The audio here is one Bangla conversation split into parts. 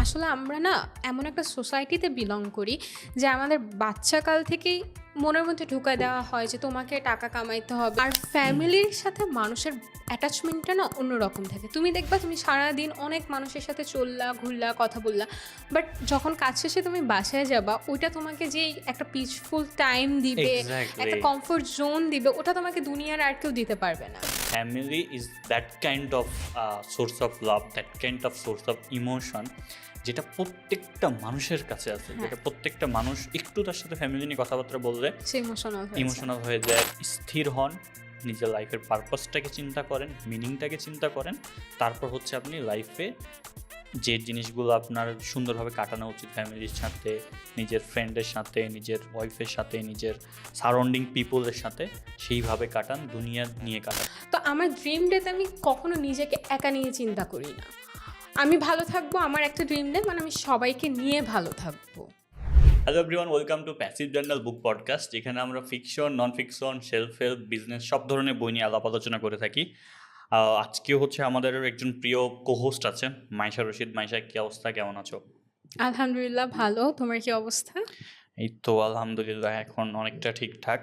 আসলে আমরা না এমন একটা সোসাইটিতে বিলং করি যে আমাদের বাচ্চাকাল থেকেই মনের মধ্যে ঢুকায় দেওয়া হয় যে তোমাকে টাকা কামাইতে হবে। আর ফ্যামিলির সাথে মানুষের অ্যাটাচমেন্টটা না অন্যরকম থাকে। তুমি দেখবা তুমি সারাদিন অনেক মানুষের সাথে চললা ঘুরলা কথা বললা, বাট যখন কাজ শেষে তুমি বাসায় যাবা ওইটা তোমাকে যেই একটা পিসফুল টাইম দিবে, Exactly. একটা কমফোর্ট জোন দিবে, ওটা তোমাকে দুনিয়ার আর কেউ দিতে পারবে না। Family is that kind of source of love, that kind of source of emotion যেটা প্রত্যেকটা মানুষের কাছে আছে, যেটা প্রত্যেকটা মানুষ একটু তার সাথে ফ্যামিলি নিয়ে কথাবার্তা বললে সে ইমোশনাল ইমোশনাল হয়ে যায়, স্থির হন, নিজের লাইফের পারপাসটাকে চিন্তা করেন, মিনিংটাকে চিন্তা করেন, তারপর হচ্ছে আপনি লাইফে যে জিনিসগুলো আপনার সুন্দরভাবে কাটানো উচিত ফ্যামিলির সাথে, নিজের ফ্রেন্ডের সাথে, নিজের ওয়াইফের সাথে, নিজের সারাউন্ডিং পিপলের সাথে সেইভাবে কাটান, দুনিয়া নিয়ে কাটান। তো আমার ড্রিম ডেতে আমি কখনো নিজেকে একা নিয়ে চিন্তা করি না। আমি ভালো থাকবো, আমার একটা ড্রিম ডে মানে আমি সবাইকে নিয়ে ভালো থাকবো। Hello everyone, welcome to passive journal book podcast, যেখানে আমরা fiction, non fiction, self help, business সব ধরনের বই নিয়ে আলাপ আলোচনা করে থাকি। আজকেও হচ্ছে আমাদের একজন প্রিয় কোহোস্ট আছেন, মাইশা রশিদ। মাইশা, কি অবস্থা, কেমন আছো? আলহামদুলিল্লাহ ভালো, তোমার কি অবস্থা? এই তো আলহামদুলিল্লাহ, এখন অনেকটা ঠিকঠাক।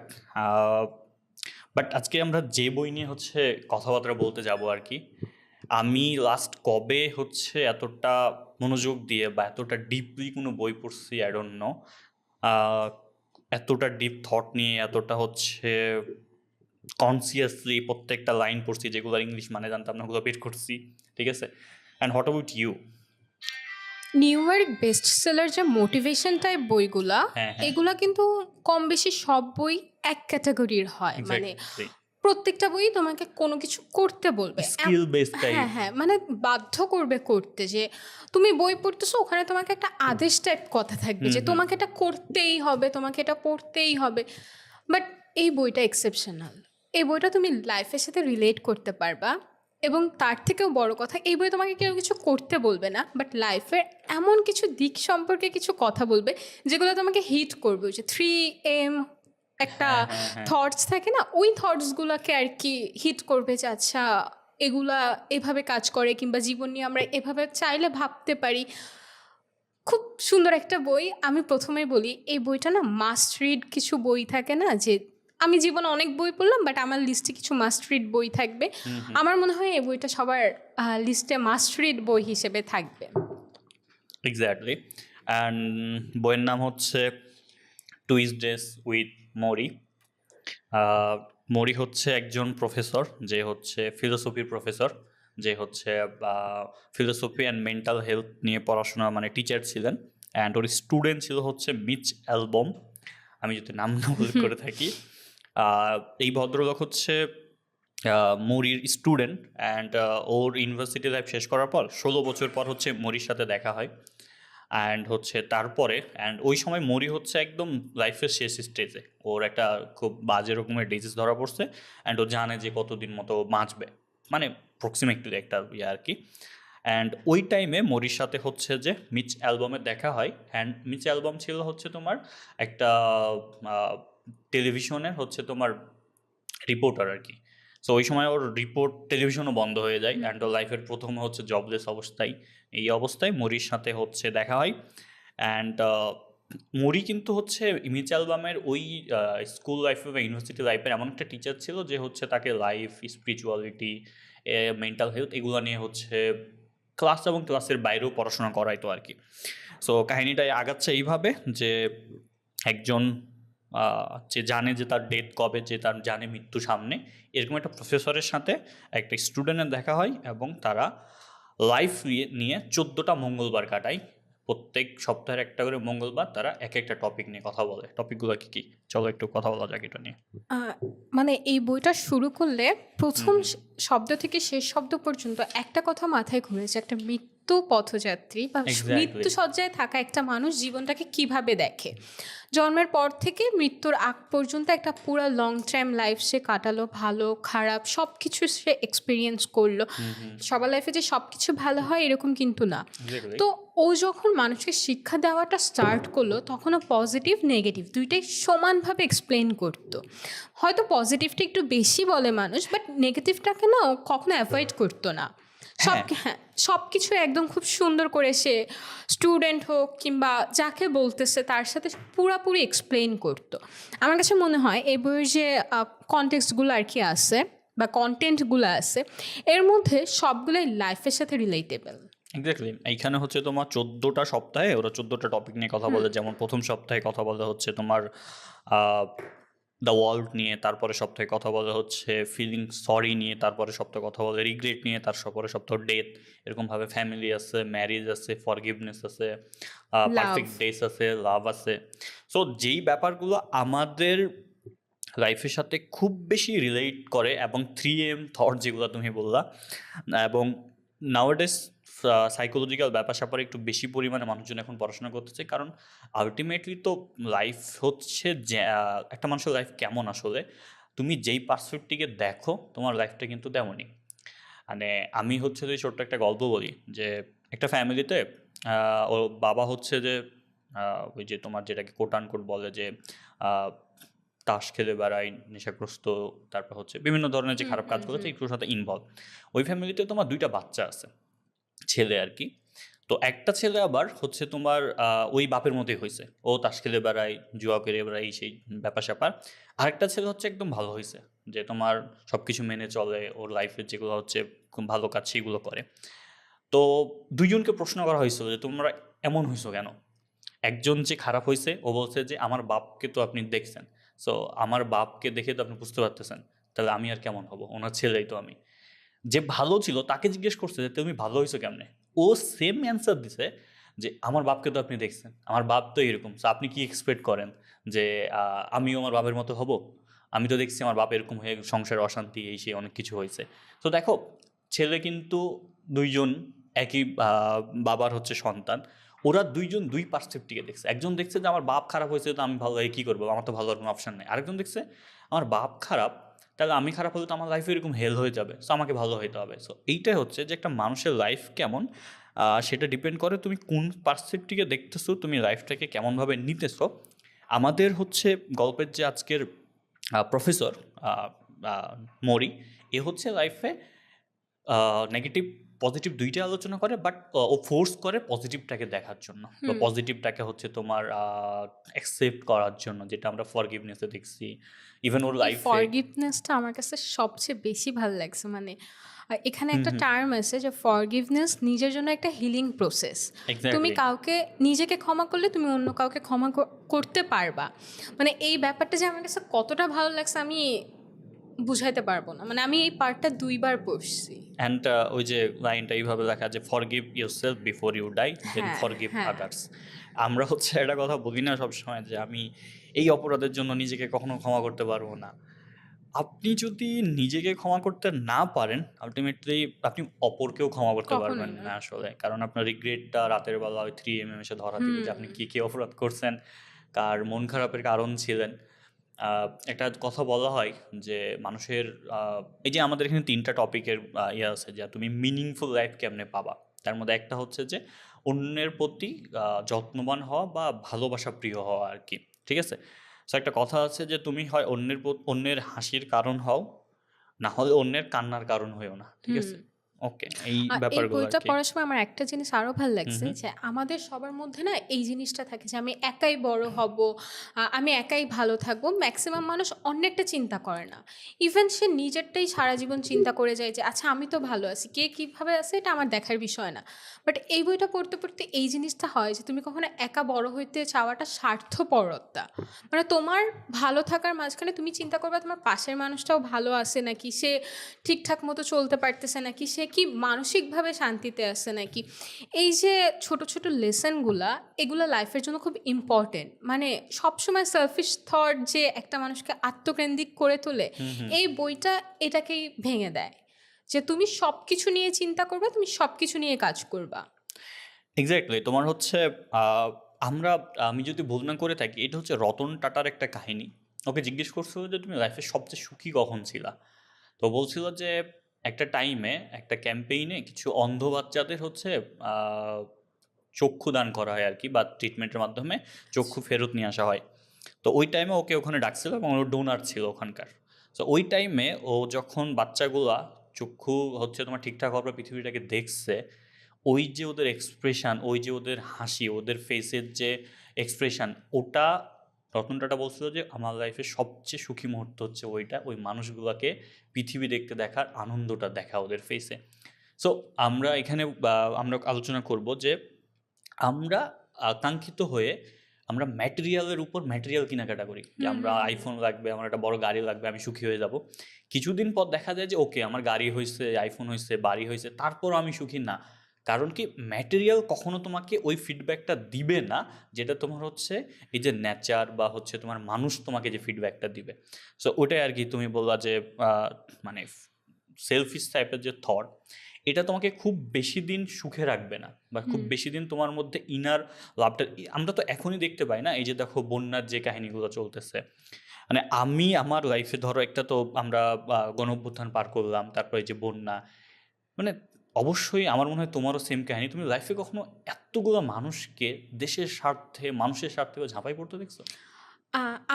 বাট আজকে আমরা যে বই নিয়ে হচ্ছে কথাবার্তা বলতে যাব আর কি, আমি লাস্ট কবে হচ্ছে এতটা মনোযোগ দিয়ে বা এতটা ডিপলি কোনো বই পড়ছি, আই ডোন্ট নো। এতটা ডিপ থট নিয়ে, এতটা হচ্ছে কনসিয়াসলি প্রত্যেকটা লাইন পড়ছি, যেগুলো ইংলিশ মানে জানতাম না, ওগুলো বের করছি, ঠিক আছে? And what about you? New York best seller যে মোটিভেশন টাইপ বইগুলা, হ্যাঁ। এগুলা কিন্তু কম বেশি সব বই এক ক্যাটাগরির হয়। মানে প্রত্যেকটা বই তোমাকে কোনো কিছু করতে বলবে, স্কিল বেসড টাইপ। হ্যাঁ, মানে বাধ্য করবে করতে। যে তুমি বই পড়তেছো, ওখানে তোমাকে একটা আদেশ টাইপ কথা থাকবে যে তোমাকে এটা করতেই হবে, তোমাকে এটা পড়তেই হবে। বাট এই বইটা এক্সেপশনাল। এই বইটা তুমি লাইফের সাথে রিলেট করতে পারবা, এবং তার থেকেও বড় কথা, এই বই তোমাকে কেউ কিছু করতে বলবে না, বাট লাইফের এমন কিছু দিক সম্পর্কে কিছু কথা বলবে যেগুলো তোমাকে হিট করবে। ওই যে 3M একটা থটস থাকে না, ওই থটসগুলোকে আর কি হিট করবে যে আচ্ছা এগুলা এভাবে কাজ করে, কিংবা জীবন নিয়ে আমরা এভাবে চাইলে ভাবতে পারি। খুব সুন্দর একটা বই। আমি প্রথমেই বলি, এই বইটা না মাস্ট রিড কিছু বই থাকে না, যে আমি জীবনে অনেক বই পড়লাম বাট আমার লিস্টে কিছু মাস্ট রিড বই থাকবে। আমার মনে হয় এই বইটা সবার লিস্টে মাস্ট রিড বই হিসেবে থাকবে। এক্স্যাক্টলি। অ্যান্ড বইয়ের নাম হচ্ছে টুইসডেস উইথ মরি। মরি হচ্ছে একজন প্রফেসর, যে হচ্ছে ফিলোসফির প্রফেসর, যে হচ্ছে ফিলোসফি অ্যান্ড মেন্টাল হেলথ নিয়ে পড়াশোনা, মানে টিচার ছিলেন। অ্যান্ড ওর স্টুডেন্ট ছিল হচ্ছে মিচ অ্যালবম, আমি যদি নাম না ভুল করে থাকি। এই ভদ্রলোক হচ্ছে মরির স্টুডেন্ট। অ্যান্ড ওর ইউনিভার্সিটি লাইফ শেষ করার পর 16 বছর পর হচ্ছে মরির সাথে দেখা হয়। অ্যান্ড হচ্ছে তারপরে ওই সময় মরি হচ্ছে একদম লাইফের শেষ স্টেজে, ওর একটা খুব বাজে রকমের ডিজিজ ধরা পড়ছে। অ্যান্ড ও জানে যে কতদিন মতো বাঁচবে, মানে প্রক্সিমেটলি একটা ইয়ে আর কি। অ্যান্ড ওই টাইমে মরির সাথে হচ্ছে যে মিচ অ্যালবামের দেখা হয়। অ্যান্ড মিচ অ্যালবাম ছিল হচ্ছে তোমার একটা টেলিভিশনের হচ্ছে তোমার রিপোর্টার আর কি। সো ওই সময় ওর রিপোর্ট টেলিভিশনও বন্ধ হয়ে যায়। অ্যান্ড ওর লাইফের প্রথম হচ্ছে জবলেস অবস্থায়, এই অবস্থায় মরির সাথে হচ্ছে দেখা হয়। অ্যান্ড মরি কিন্তু হচ্ছে মিচ অ্যালবামের ওই স্কুল লাইফে বা ইউনিভার্সিটি লাইফের এমন একটা টিচার ছিল যে হচ্ছে তাকে লাইফ, স্পিরিচুয়ালিটি, মেন্টাল হেলথ এগুলো নিয়ে হচ্ছে ক্লাস এবং ক্লাসের বাইরেও পড়াশোনা করাইতো আর কি। সো কাহিনিটা আগাচ্ছে এইভাবে যে একজন যে জানে যে তার ডেথ কবে, যে তার জানে মৃত্যু সামনে, এরকম একটা প্রফেসরের সাথে একটা স্টুডেন্টের দেখা হয়, এবং তারা লাইফ নিয়ে 14টা মঙ্গলবার কাটায়। প্রত্যেক সপ্তাহের একটা করে মঙ্গলবার তারা এক একটা টপিক নিয়ে কথা বলে। টপিকগুলো কী কী, চলো একটু কথা বলা যাক এটা নিয়ে। মানে এই বইটা শুরু করলে প্রথম শব্দ থেকে শেষ শব্দ পর্যন্ত একটা কথা মাথায় ঘুরেছে, একটা মৃত্যু পথযাত্রী বা মৃত্যু সজ্জায় থাকা একটা মানুষ জীবনটাকে কিভাবে দেখে। জন্মের পর থেকে মৃত্যুর আগ পর্যন্ত একটা পুরো লং টাইম লাইফ সে কাটালো, ভালো খারাপ সব কিছু সে এক্সপিরিয়েন্স করলো। সবার লাইফে যে সব কিছু ভালো হয় এরকম কিন্তু না। তো ও যখন মানুষকে শিক্ষা দেওয়াটা স্টার্ট করলো, তখনও পজিটিভ নেগেটিভ দুইটাই সমানভাবে এক্সপ্লেন করতো। হয়তো পজিটিভটা একটু বেশি বলে মানুষ, বাট নেগেটিভটাকে না ও কখনো অ্যাভয়েড করতো না। হ্যাঁ হ্যাঁ, সব কিছু একদম খুব সুন্দর করে সে স্টুডেন্ট হোক কিংবা যাকে বলতেছে তার সাথে পুরাপুরি এক্সপ্লেইন করতো। আমার কাছে মনে হয় এই বইয়ের যে কনটেক্সটগুলো আর কি আছে বা কন্টেন্টগুলো আছে, এর মধ্যে সবগুলোই লাইফের সাথে রিলেটেবল। এক্স্যাক্টলি। এইখানে হচ্ছে তোমার 14টা সপ্তাহে ওরা 14টা টপিক নিয়ে কথা বলে। যেমন প্রথম সপ্তাহে কথা বলে হচ্ছে তোমার দ্য ওয়ার্ল্ড নিয়ে, তারপরে সপ্তাহে কথা বলে হচ্ছে ফিলিং সরি নিয়ে, তারপরে সপ্তাহে কথা বলে রিগ্রেট নিয়ে, তারপরে সপ্তাহ ডেথ, এরকমভাবে ফ্যামিলি আছে, ম্যারিজ আছে, ফরগিভনেস আছে, লাভ। পারফেক্ট ডেস আছে, লাভ আছে। সো যেই ব্যাপারগুলো আমাদের লাইফের সাথে খুব বেশি রিলেট করে, এবং 3M থট যেগুলো তুমি বললা, এবং নাওয়াডেস সাইকোলজিক্যাল ব্যাপার স্যাপারে একটু বেশি পরিমাণে মানুষজন এখন পড়াশোনা করতেছে। কারণ আলটিমেটলি তো লাইফ হচ্ছে যে একটা মানুষের লাইফ কেমন আসলে তুমি যেই পার্সপেক্টিভে দেখো তোমার লাইফটা কিন্তু তেমনই। মানে আমি হচ্ছে যে ছোট্ট একটা গল্প বলি যে একটা ফ্যামিলিতে ওর বাবা হচ্ছে যে ওই যে তোমার যেটাকে কোট আনকোট বলে যে আহ, তাস খেলে বেড়ায়, নেশাগ্রস্ত, তারপর হচ্ছে বিভিন্ন ধরনের যে খারাপ কাজগুলো আছে এগুলোর সাথে ইনভলভ। ওই ফ্যামিলিতে তোমার 2টা বাচ্চা আছে, ছেলে আর কি। তো একটা ছেলে আবার হচ্ছে তোমার ওই বাপের মতোই হয়েছে, ও তাস খেলে বেড়ায়, জুয়া করে বেড়ায়, সেই ব্যাপার স্যাপার। আরেকটা ছেলে হচ্ছে একদম ভালো হয়েছে, যে তোমার সব কিছু মেনে চলে, ওর লাইফের যেগুলো হচ্ছে খুব ভালো কাজ সেগুলো করে। তো দুইজনকে প্রশ্ন করা হয়েছিল যে তোমরা এমন হয়েছো কেন। একজন যে খারাপ হয়েছে ও বলছে যে আমার বাপকে তো আপনি দেখছেন, সো আমার বাপকে দেখে তো আপনি বুঝতে পারতেছেন, তাহলে আমি আর কেমন হব, ওনার ছেলেই তো আমি। যে ভালো ছিল তাকে জিজ্ঞেস করছে যে তুমি ভালো হয়েছো কেমনে, ও সেম অ্যান্সার দিছে যে আমার বাপকে তো আপনি দেখছেন, আমার বাপ তো এরকম, সো আপনি কি এক্সপেক্ট করেন যে আমিও আমার বাপের মতো হব? আমি তো দেখছি আমার বাপ এরকম হয়ে সংসারে অশান্তি এই সেই অনেক কিছু হয়েছে। তো দেখো, ছেলে কিন্তু দুইজন একই বাবার হচ্ছে সন্তান, ওরা দুইজন দুই পার্সপেক্টিভে দেখছে। একজন দেখছে যে আমার বাপ খারাপ হয়েছে তো আমি ভালো হয়ে কী করবো, আমার তো ভালো কোনো অপশান নেই। আরেকজন দেখছে আমার বাপ খারাপ, তাহলে আমি খারাপ হলে তো আমার লাইফে এরকম হেল হয়ে যাবে, সো আমাকে ভালো হতে হবে। সো এইটাই হচ্ছে যে একটা মানুষের লাইফ কেমন, সেটা ডিপেন্ড করে তুমি কোন পার্সপেক্টিভে দেখতেছো, তুমি লাইফটাকে কেমনভাবে নিতেছো। আমাদের হচ্ছে গল্পের যে আজকের প্রফেসর মরি, এ হচ্ছে লাইফে নেগেটিভ পজিটিভ দুইটাই আলোচনা করে, বাট ও ফোর্স করে পজিটিভটাকে দেখার জন্য বা পজিটিভটাকে হচ্ছে তোমার অ্যাকসেপ্ট করার জন্য, যেটা আমরা ফরগিভনেসে দেখছি। ইভেন ওর এই লাইফে ফরগিভনেসটা আমার কাছে সবচেয়ে বেশি ভালো লাগছে। মানে এখানে হুম একটা হুম টার্ম আছে যে ফরগিভনেস নিজের জন্য একটা হিলিং প্রসেস। তুমি এক্স্যাক্টলি। কাউকে নিজেকে ক্ষমা করলে তুমি অন্য কাউকে ক্ষমা করতে পারবা। মানে এই ব্যাপারটা যে আমার কাছে কতটা ভালো লাগছে আমি বুঝাইতে পারবো না। মানে আমি এই পার্টটা 2বার পড়ছি। অ্যান্ড ওই যে লাইনটা এইভাবে লেখা যে forgive yourself before you die, then হ্যাঁ, ফরগিভ হ্যাঁ। আদার্স। আমরা হচ্ছে একটা কথা বলি না সবসময় যে আমি এই অপরাধের জন্য নিজেকে কখনো ক্ষমা করতে পারবো না। আপনি যদি নিজেকে ক্ষমা করতে না পারেন, আলটিমেটলি আপনি অপরকেও ক্ষমা করতে পারবেন কখনোই না। না আসলে। কারণ আপনার রিগ্রেটটা রাতের বেলা ওই 3M এসে ধরা দিবে যে আপনি কী কী অপরাধ করছেন, কার মন খারাপের কারণ ছিলেন। একটা কথা বলা হয় যে মানুষের এই যে আমাদের এখানে 3টা টপিকের ইয়ে আছে যে তুমি মিনিংফুল লাইফ কেমনে পাবা। তার মধ্যে একটা হচ্ছে যে অন্যের প্রতি যত্নবান হওয়া বা ভালোবাসা প্রিয় হওয়া আর কি। ঠিক আছে? সো একটা কথা আছে যে তুমি হয় অন্যের হাসির কারণ হও, না হলে অন্যের কান্নার কারণ হইও না। ঠিক হুম। আছে? ওকে, এই এই ব্যাপারগুলো আর বইটা কি। পড়ার সময় আমার একটা জিনিস আরো ভালো হুম লাগছে হুম যে আমাদের সবার মধ্যে না এই জিনিসটা থাকে যে আমি একাই বড় হব, আমি একাই ভালো থাকবো। ম্যাক্সিমাম মানুষ অন্যেরটা চিন্তা করে না। ইভেন সে নিজেরটাই সারা জীবন চিন্তা করে যায় যে আচ্ছা আমি তো ভালো আছি, কে কিভাবে আছে এটা আমার দেখার বিষয় না। বাট এই বইটা পড়তে পড়তে এই জিনিসটা হয় যে তুমি কখনো একা বড় হইতে চাওয়াটা স্বার্থপরতা। মানে তোমার ভালো থাকার মাঝখানে তুমি চিন্তা করবে তোমার পাশের মানুষটাও ভালো আছে নাকি, সে ঠিকঠাক মতো চলতে পারতেছে নাকি, সে কি মানসিকভাবে শান্তিতে আছে নাকি। এই যে ছোট ছোট লেসনগুলা, এগুলো লাইফের জন্য খুব ইম্পর্টেন্ট। মানে সবসময় সেলফিশ থট যে একটা মানুষকে আত্মকেন্দ্রিক করে তোলে, হুম হুম এই বইটা এটাকেই ভেঙে দেয় যে তুমি সব কিছু নিয়ে চিন্তা করবা, তুমি সব কিছু নিয়ে কাজ করবা। এক্স্যাক্টলি। তোমার হচ্ছে আমরা, আমি যদি ভুল না করে থাকি, এটা হচ্ছে রতন টাটার একটা কাহিনী। ওকে জিজ্ঞেস করছিল যে তুমি লাইফে সবচেয়ে সুখী কখন ছিলা। তো বলছিল যে একটা টাইমে একটা ক্যাম্পেইনে কিছু অন্ধ বাচ্চাদের হচ্ছে আহ, চক্ষু দান করা হয় আর কি, বা ট্রিটমেন্টের মাধ্যমে চক্ষু ফেরত নিয়ে আসা হয়। তো ওই টাইমে ওকে ওখানে ডাকছিল এবং ওর ডোনার ছিল ওখানকার। তো ওই টাইমে ও যখন বাচ্চাগুলা চক্ষু হচ্ছে তোমার ঠিকঠাক হওয়ার পর পৃথিবীটাকে দেখছে, ওই যে ওদের এক্সপ্রেশন, ওই যে ওদের হাসি, ওদের ফেসের যে এক্সপ্রেশন, ওটা রতন টাটা বলছিল যে আমার লাইফের সবচেয়ে সুখী মুহূর্ত হচ্ছে ওইটা, ওই মানুষগুলোকে পৃথিবী দেখতে দেখার আনন্দটা দেখা ওদের ফেসে। সো আমরা এখানে আমরা আলোচনা করব যে আমরা আকাঙ্ক্ষিত হয়ে আমরা ম্যাটেরিয়ালের উপর ম্যাটেরিয়াল কেনাকাটা করি, যে আমরা আইফোন লাগবে, আমার একটা বড় গাড়ি লাগবে, আমি সুখী হয়ে যাব। কিছুদিন পর দেখা যায় যে ওকে আমার গাড়ি হয়েছে, আইফোন হয়েছে, বাড়ি হয়েছে, তারপরও আমি সুখী না। কারণ কি, ম্যাটেরিয়াল কখনো তোমাকে ওই ফিডব্যাকটা দিবে না যেটা তোমার হচ্ছে এই যে নেচার বা হচ্ছে তোমার মানুষ তোমাকে যে ফিডব্যাকটা দিবে। সো ওটাই আর কি, তুমি বললা যে মানে সেলফিশ টাইপের যে থট, এটা তোমাকে খুব বেশি দিন সুখে রাখবে না, বা খুব বেশি দিন তোমার মধ্যে ইনার লাভটা। আমরা তো এখনই দেখতে পাই না, এই যে দেখো বন্যার যে কাহিনীগুলো চলতেছে, মানে আমি আমার লাইফে ধরো একটা তো আমরা গণঅভ্যুত্থান পার করলাম, তারপরে এই যে বন্যা, মানে অবশ্যই আমার মনে হয় তোমারও সেম কাহিনী। তুমি লাইফে কখনো এতগুলো মানুষকে দেশের স্বার্থে, মানুষের স্বার্থে ঝাঁপাই পড়তে দেখছো?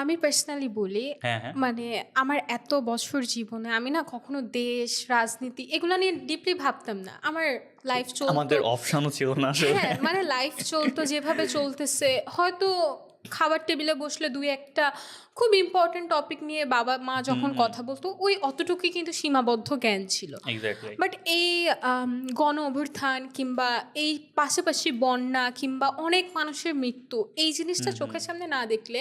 আমি পার্সোনালি বলি, হ্যাঁ, হ্যাঁ। মানে আমার এত বছর জীবনে আমি না কখনো দেশ, রাজনীতি এগুলো নিয়ে ডিপলি ভাবতাম না। আমার লাইফ চলতো, আমাদের অপশনও ছিল না আসলে। হ্যাঁ মানে লাইফ চলতো যেভাবে চলতেছে। হয়তো খাবার টেবিলে বসলে দুই একটা খুব ইম্পর্টেন্ট টপিক নিয়ে বাবা মা যখন কথা বলতো, ওই অতটুকুই কিন্তু সীমাবদ্ধ জ্ঞান ছিল। এক্স্যাক্টলি। বাট এই গণ অভ্যুত্থান কিংবা এই পাশাপাশি বন্যা কিংবা অনেক মানুষের মৃত্যু, এই জিনিসটা চোখের সামনে না দেখলে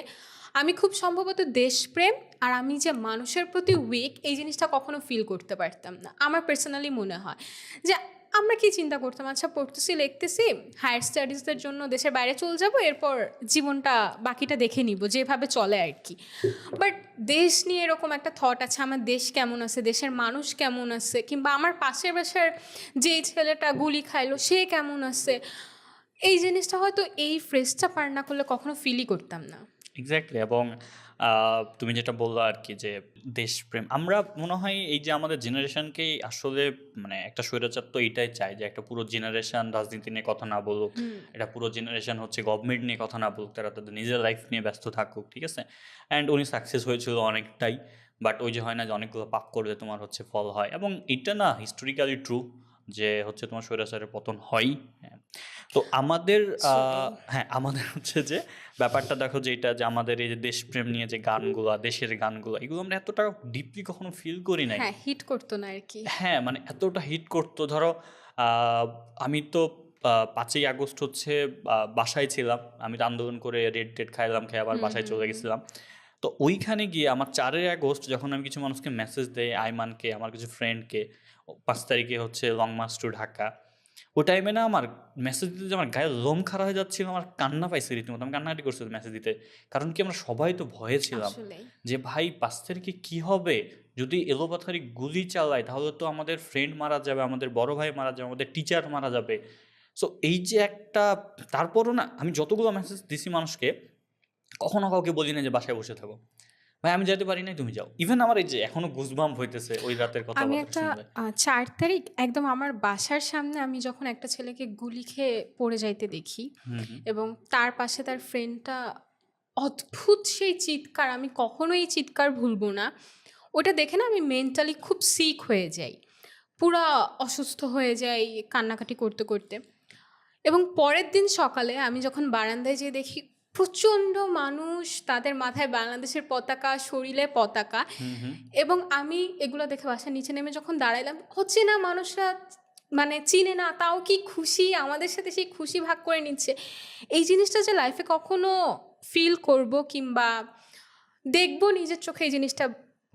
আমি খুব সম্ভবত দেশপ্রেম আর আমি যে মানুষের প্রতি উইক, এই জিনিসটা কখনো ফিল করতে পারতাম না। আমার পার্সোনালি মনে হয় যে আমরা কি চিন্তা করতাম, আচ্ছা পড়তেছি লিখতেছি, হায়ার স্টাডিজদের জন্য দেশের বাইরে চলে যাব, এরপর জীবনটা বাকিটা দেখে নিব যেভাবে চলে আর কি। বাট দেশ নিয়ে এরকম একটা থট আছে, আমার দেশ কেমন আছে, দেশের মানুষ কেমন আছে, কিংবা আমার পাশের বাসার যেই ছেলেটা গুলি খাইলো সে কেমন আছে, এই জিনিসটা হয়তো এই ফ্রেজটা পার না করলে কখনো ফিলই করতাম না। এক্স্যাক্টলি। এবং তুমি যেটা বললো আর কি, যে দেশপ্রেম, আমরা মনে হয় এই যে আমাদের জেনারেশনকেই আসলে, মানে একটা স্বৈরাচার তো এইটাই চায় যে একটা পুরো জেনারেশন রাজনীতি নিয়ে কথা না বলুক, এটা পুরো জেনারেশন হচ্ছে গভর্নমেন্ট নিয়ে কথা না বলুক, তারা তাদের নিজের লাইফ নিয়ে ব্যস্ত থাকুক, ঠিক আছে। অ্যান্ড উনি সাকসেস হয়েছিল অনেকটাই, বাট ওই যে হয় না যে অনেকগুলো পাপ করলে তোমার হচ্ছে ফল হয়, এবং এটা না হিস্টোরিক্যালি ট্রু যে হচ্ছে তোমার স্বৈরাচারের পতন হয়। হ্যাঁ। তো আমাদের হ্যাঁ, আমাদের হচ্ছে যে ব্যাপারটা দেখো, যে এটা যে আমাদের এই যে দেশপ্রেম নিয়ে যে গানগুলো, দেশের গানগুলো, এগুলো আমরা এতটা ডিপলি কখনো ফিল করি নাই। হ্যাঁ, হিট করতো না আর কি। হ্যাঁ, মানে এতটা হিট করতো। ধরো আমি তো 5ই আগস্ট হচ্ছে বাসায় ছিলাম, আমি তো আন্দোলন করে রেড টেড খাইলাম, খেয়ে আবার বাসায় চলে গেছিলাম। তো ওইখানে গিয়ে আমার 4ই আগস্ট যখন আমি কিছু মানুষকে মেসেজ দেই, আইমানকে, আমার কিছু ফ্রেন্ডকে, 5 তারিখে হচ্ছে লং মার্চ টু ঢাকা, ওই টাইমে না আমার মেসেজ দিতে যে আমার গায়ে লোম খাড়া হয়ে যাচ্ছিল, আমার কান্না পাইছে রীতিমতো, আমি কান্নাকাটি করছিলাম মেসেজ দিতে। কারণ কি, আমরা সবাই তো ভয়ে ছিলাম আসলেই যে ভাই 5 তারিখে কী হবে, যদি এলোপাথারি গুলি চালায় তাহলে তো আমাদের ফ্রেন্ড মারা যাবে, আমাদের বড় ভাই মারা যাবে, আমাদের টিচার মারা যাবে। সো এই যে একটা, তারপরও না আমি যতগুলো মেসেজ দিছি মানুষকে, কখনো কাউকে বলি না যে বাসায় বসে থাকো, ভাই আমি যেতে পারি নাই, তুমি যাও। ইভেন আমার এই যে এখনো গুজবাম্প হইতেছে ওই রাতের কথা আমি একটা শুনলে। 4 তারিখ একদম আমার বাসার সামনে আমি যখন একটা ছেলেকে গুলি খেয়ে পড়ে যাইতে দেখি, হুম, হুম। এবং তার পাশে তার ফ্রেন্ডটা, অদ্ভুত সেই চিৎকার, আমি কখনোই এই চিৎকার ভুলবো না। ওটা দেখে না আমি মেন্টালি খুব সিক হয়ে যাই, পুরা অসুস্থ হয়ে যাই কান্নাকাটি করতে করতে। এবং পরের দিন সকালে আমি যখন বারান্দায় যেয়ে দেখি প্রচণ্ড মানুষ, তাদের মাথায় বাংলাদেশের পতাকা, শরীরে পতাকা, হুম, হুম। এবং আমি এগুলো দেখে বাসার নিচে নেমে যখন দাঁড়াইলাম, হচ্ছে না মানুষরা মানে চিনে না, তাও কি খুশি, আমাদের সাথে সেই খুশি ভাগ করে নিচ্ছে। এই জিনিসটা যে লাইফে কখনো ফিল করব কিংবা দেখব নিজের চোখে, এই জিনিসটা